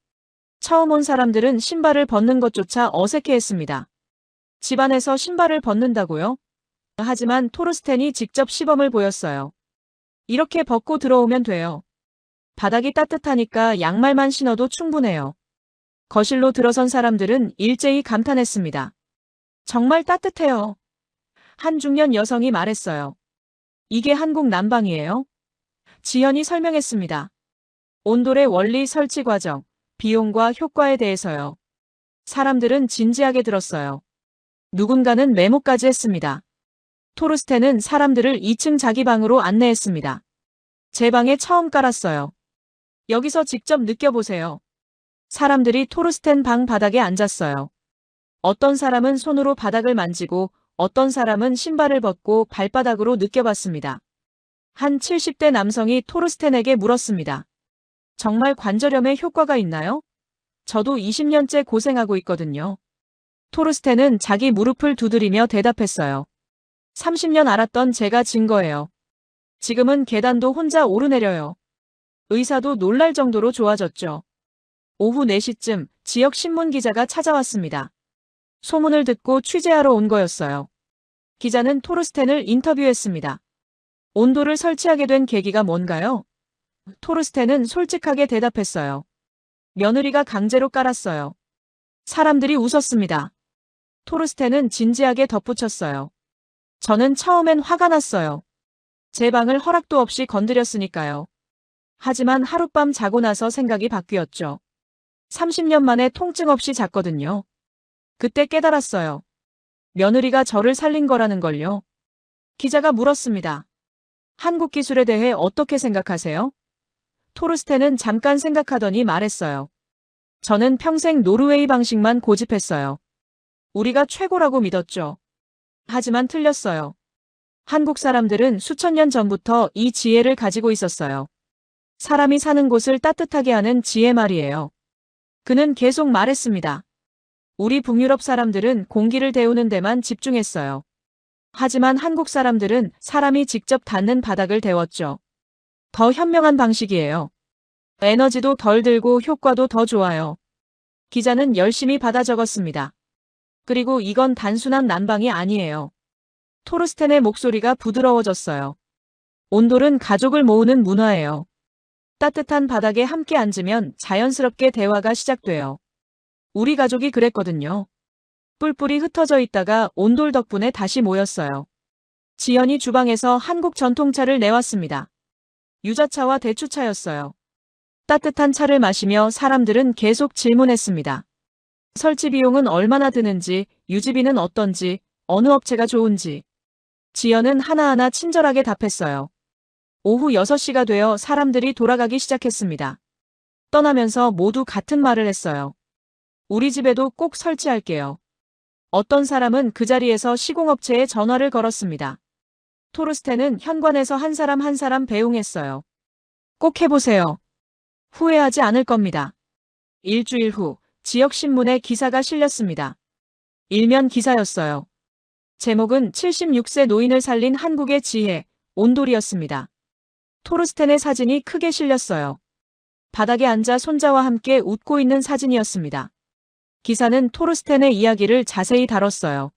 처음 온 사람들은 신발을 벗는 것조차 어색해했습니다. 집안에서 신발을 벗는다고요? 하지만 토르스텐이 직접 시범을 보였어요. 이렇게 벗고 들어오면 돼요. 바닥이 따뜻하니까 양말만 신어도 충분해요. 거실로 들어선 사람들은 일제히 감탄했습니다. 정말 따뜻해요. 한 중년 여성이 말했어요. 이게 한국 난방이에요? 지연이 설명했습니다. 온돌의 원리, 설치 과정, 비용과 효과에 대해서요. 사람들은 진지하게 들었어요. 누군가는 메모까지 했습니다. 토르스텐은 사람들을 2층 자기 방으로 안내했습니다. 제 방에 처음 깔았어요. 여기서 직접 느껴보세요. 사람들이 토르스텐 방 바닥에 앉았어요. 어떤 사람은 손으로 바닥을 만지고 어떤 사람은 신발을 벗고 발바닥으로 느껴봤습니다. 한 70대 남성이 토르스텐에게 물었습니다. 정말 관절염에 효과가 있나요? 저도 20년째 고생하고 있거든요. 토르스텐은 자기 무릎을 두드리며 대답했어요. 30년 알았던 제가 증거예요. 지금은 계단도 혼자 오르내려요. 의사도 놀랄 정도로 좋아졌죠. 오후 4시쯤 지역 신문 기자가 찾아왔습니다. 소문을 듣고 취재하러 온 거였어요. 기자는 토르스텐을 인터뷰했습니다. 온도를 설치하게 된 계기가 뭔가요? 토르스텐은 솔직하게 대답했어요. 며느리가 강제로 깔았어요. 사람들이 웃었습니다. 토르스텐은 진지하게 덧붙였어요. 저는 처음엔 화가 났어요. 제 방을 허락도 없이 건드렸으니까요. 하지만 하룻밤 자고 나서 생각이 바뀌었죠. 30년 만에 통증 없이 잤거든요. 그때 깨달았어요. 며느리가 저를 살린 거라는 걸요. 기자가 물었습니다. 한국 기술에 대해 어떻게 생각하세요? 토르스텐은 잠깐 생각하더니 말했어요. 저는 평생 노르웨이 방식만 고집했어요. 우리가 최고라고 믿었죠. 하지만 틀렸어요. 한국 사람들은 수천 년 전부터 이 지혜를 가지고 있었어요. 사람이 사는 곳을 따뜻하게 하는 지혜 말이에요. 그는 계속 말했습니다. 우리 북유럽 사람들은 공기를 데우는 데만 집중했어요. 하지만 한국 사람들은 사람이 직접 닿는 바닥을 데웠죠. 더 현명한 방식이에요. 에너지도 덜 들고 효과도 더 좋아요. 기자는 열심히 받아 적었습니다. 그리고 이건 단순한 난방이 아니에요. 토르스텐의 목소리가 부드러워졌어요. 온돌은 가족을 모으는 문화예요. 따뜻한 바닥에 함께 앉으면 자연스럽게 대화가 시작돼요. 우리 가족이 그랬거든요. 뿔뿔이 흩어져 있다가 온돌 덕분에 다시 모였어요. 지연이 주방에서 한국 전통차를 내왔습니다. 유자차와 대추차였어요. 따뜻한 차를 마시며 사람들은 계속 질문했습니다. 설치 비용은 얼마나 드는지, 유지비는 어떤지, 어느 업체가 좋은지. 지연은 하나하나 친절하게 답했어요. 오후 6시가 되어 사람들이 돌아가기 시작했습니다. 떠나면서 모두 같은 말을 했어요. 우리 집에도 꼭 설치할게요. 어떤 사람은 그 자리에서 시공업체에 전화를 걸었습니다. 토르스텐은 현관에서 한 사람 한 사람 배웅했어요. 꼭 해보세요. 후회하지 않을 겁니다. 일주일 후 지역신문에 기사가 실렸습니다. 일면 기사였어요. 제목은 76세 노인을 살린 한국의 지혜, 온돌이었습니다. 토르스텐의 사진이 크게 실렸어요. 바닥에 앉아 손자와 함께 웃고 있는 사진이었습니다. 기사는 토르스텐의 이야기를 자세히 다뤘어요.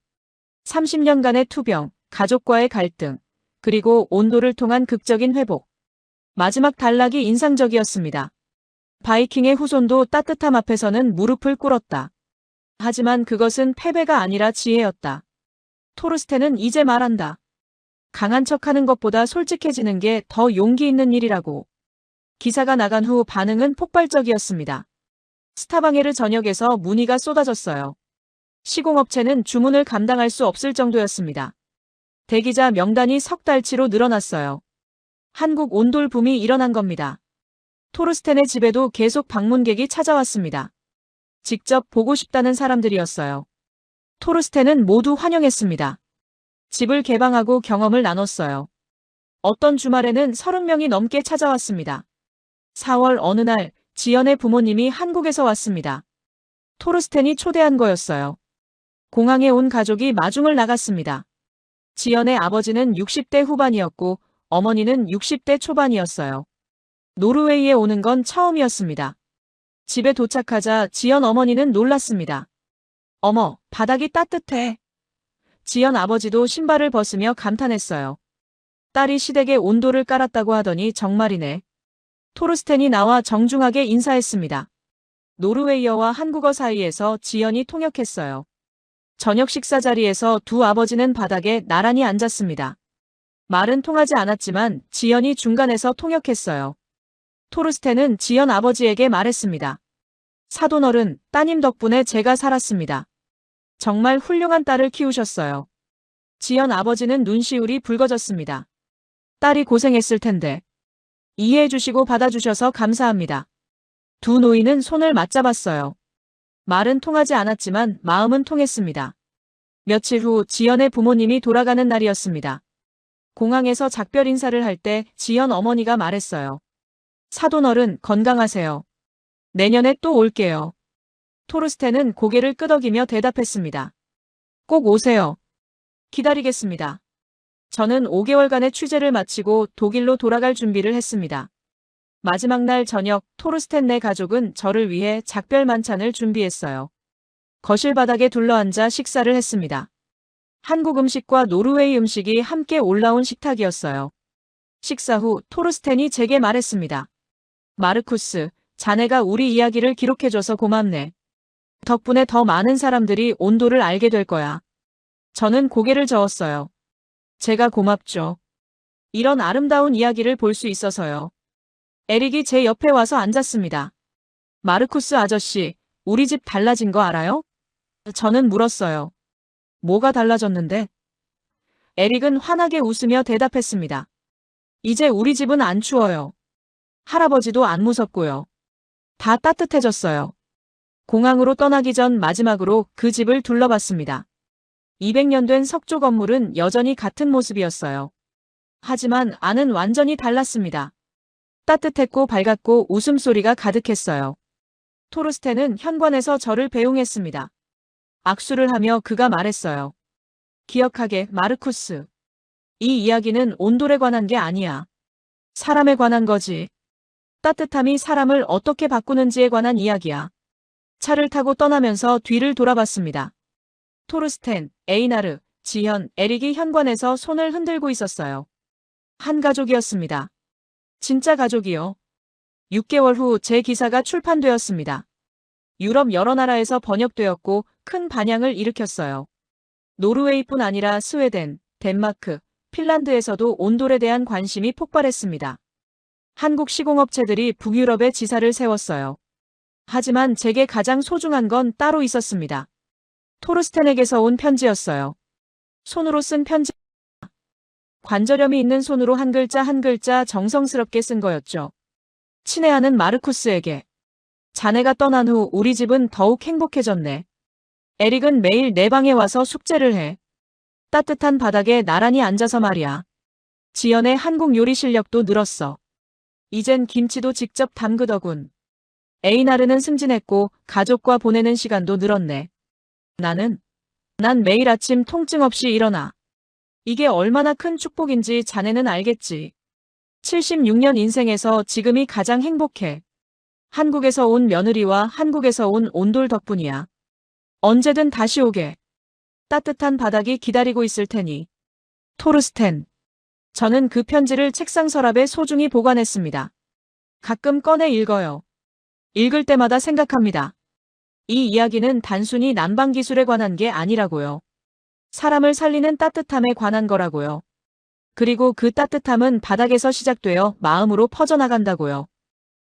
30년간의 투병, 가족과의 갈등, 그리고 온도를 통한 극적인 회복. 마지막 단락이 인상적이었습니다. 바이킹의 후손도 따뜻함 앞에서는 무릎을 꿇었다. 하지만 그것은 패배가 아니라 지혜였다. 토르스텐은 이제 말한다. 강한 척하는 것보다 솔직해지는 게 더 용기 있는 일이라고. 기사가 나간 후 반응은 폭발적이었습니다. 스타방에르 전역에서 문의가 쏟아졌어요. 시공업체는 주문을 감당할 수 없을 정도였습니다. 대기자 명단이 석 달치로 늘어났어요. 한국 온돌 붐이 일어난 겁니다. 토르스텐의 집에도 계속 방문객이 찾아왔습니다. 직접 보고 싶다는 사람들이었어요. 토르스텐은 모두 환영했습니다. 집을 개방하고 경험을 나눴어요. 어떤 주말에는 30명이 넘게 찾아왔습니다. 4월 어느 날 지연의 부모님이 한국에서 왔습니다. 토르스텐이 초대한 거였어요. 공항에 온 가족이 마중을 나갔습니다. 지연의 아버지는 60대 후반이었고 어머니는 60대 초반이었어요. 노르웨이에 오는 건 처음이었습니다. 집에 도착하자 지연 어머니는 놀랐습니다. 어머, 바닥이 따뜻해. 지연 아버지도 신발을 벗으며 감탄했어요. 딸이 시댁에 온돌을 깔았다고 하더니 정말이네. 토르스텐이 나와 정중하게 인사했습니다. 노르웨이어와 한국어 사이에서 지연이 통역했어요. 저녁 식사 자리에서 두 아버지는 바닥에 나란히 앉았습니다. 말은 통하지 않았지만 지연이 중간에서 통역했어요. 토르스텐은 지연 아버지에게 말했습니다. 사돈어른, 따님 덕분에 제가 살았습니다. 정말 훌륭한 딸을 키우셨어요. 지연 아버지는 눈시울이 붉어졌습니다. 딸이 고생했을 텐데. 이해해 주시고 받아주셔서 감사합니다. 두 노인은 손을 맞잡았어요. 말은 통하지 않았지만 마음은 통했습니다. 며칠 후 지연의 부모님이 돌아가는 날이었습니다. 공항에서 작별 인사를 할 때 지연 어머니가 말했어요. 사돈어른 건강하세요. 내년에 또 올게요. 토르스텐은 고개를 끄덕이며 대답했습니다. 꼭 오세요. 기다리겠습니다. 저는 5개월간의 취재를 마치고 독일로 돌아갈 준비를 했습니다. 마지막 날 저녁 토르스텐네 가족은 저를 위해 작별 만찬을 준비했어요. 거실 바닥에 둘러앉아 식사를 했습니다. 한국 음식과 노르웨이 음식이 함께 올라온 식탁이었어요. 식사 후 토르스텐이 제게 말했습니다. 마르쿠스, 자네가 우리 이야기를 기록해줘서 고맙네. 덕분에 더 많은 사람들이 온도를 알게 될 거야. 저는 고개를 저었어요. 제가 고맙죠. 이런 아름다운 이야기를 볼 수 있어서요. 에릭이 제 옆에 와서 앉았습니다. 마르쿠스 아저씨, 우리 집 달라진 거 알아요? 저는 물었어요. 뭐가 달라졌는데? 에릭은 환하게 웃으며 대답했습니다. 이제 우리 집은 안 추워요. 할아버지도 안 무섭고요. 다 따뜻해졌어요. 공항으로 떠나기 전 마지막으로 그 집을 둘러봤습니다. 200년 된 석조 건물은 여전히 같은 모습이었어요. 하지만 안은 완전히 달랐습니다. 따뜻했고 밝았고 웃음소리가 가득했어요. 토르스텐은 현관에서 저를 배웅했습니다. 악수를 하며 그가 말했어요. 기억하게, 마르쿠스. 이 이야기는 온돌에 관한 게 아니야. 사람에 관한 거지. 따뜻함이 사람을 어떻게 바꾸는지에 관한 이야기야. 차를 타고 떠나면서 뒤를 돌아봤습니다. 토르스텐, 에이나르, 지현, 에릭이 현관에서 손을 흔들고 있었어요. 한 가족이었습니다. 진짜 가족이요. 6개월 후 제 기사가 출판되었습니다. 유럽 여러 나라에서 번역되었고 큰 반향을 일으켰어요. 노르웨이뿐 아니라 스웨덴, 덴마크, 핀란드에서도 온돌에 대한 관심이 폭발했습니다. 한국 시공업체들이 북유럽에 지사를 세웠어요. 하지만 제게 가장 소중한 건 따로 있었습니다. 토르스텐에게서 온 편지였어요. 손으로 쓴 편지. 관절염이 있는 손으로 한 글자 한 글자 정성스럽게 쓴 거였죠. 친애하는 마르쿠스에게. 자네가 떠난 후 우리 집은 더욱 행복해졌네. 에릭은 매일 내 방에 와서 숙제를 해. 따뜻한 바닥에 나란히 앉아서 말이야. 지연의 한국 요리 실력도 늘었어. 이젠 김치도 직접 담그더군. 에이나르는 승진했고 가족과 보내는 시간도 늘었네. 난 매일 아침 통증 없이 일어나. 이게 얼마나 큰 축복인지 자네는 알겠지. 76년 인생에서 지금이 가장 행복해. 한국에서 온 며느리와 한국에서 온 온돌 덕분이야. 언제든 다시 오게. 따뜻한 바닥이 기다리고 있을 테니. 토르스텐. 저는 그 편지를 책상 서랍에 소중히 보관했습니다. 가끔 꺼내 읽어요. 읽을 때마다 생각합니다. 이 이야기는 단순히 난방 기술에 관한 게 아니라고요. 사람을 살리는 따뜻함에 관한 거라고요. 그리고 그 따뜻함은 바닥에서 시작되어 마음으로 퍼져나간다고요.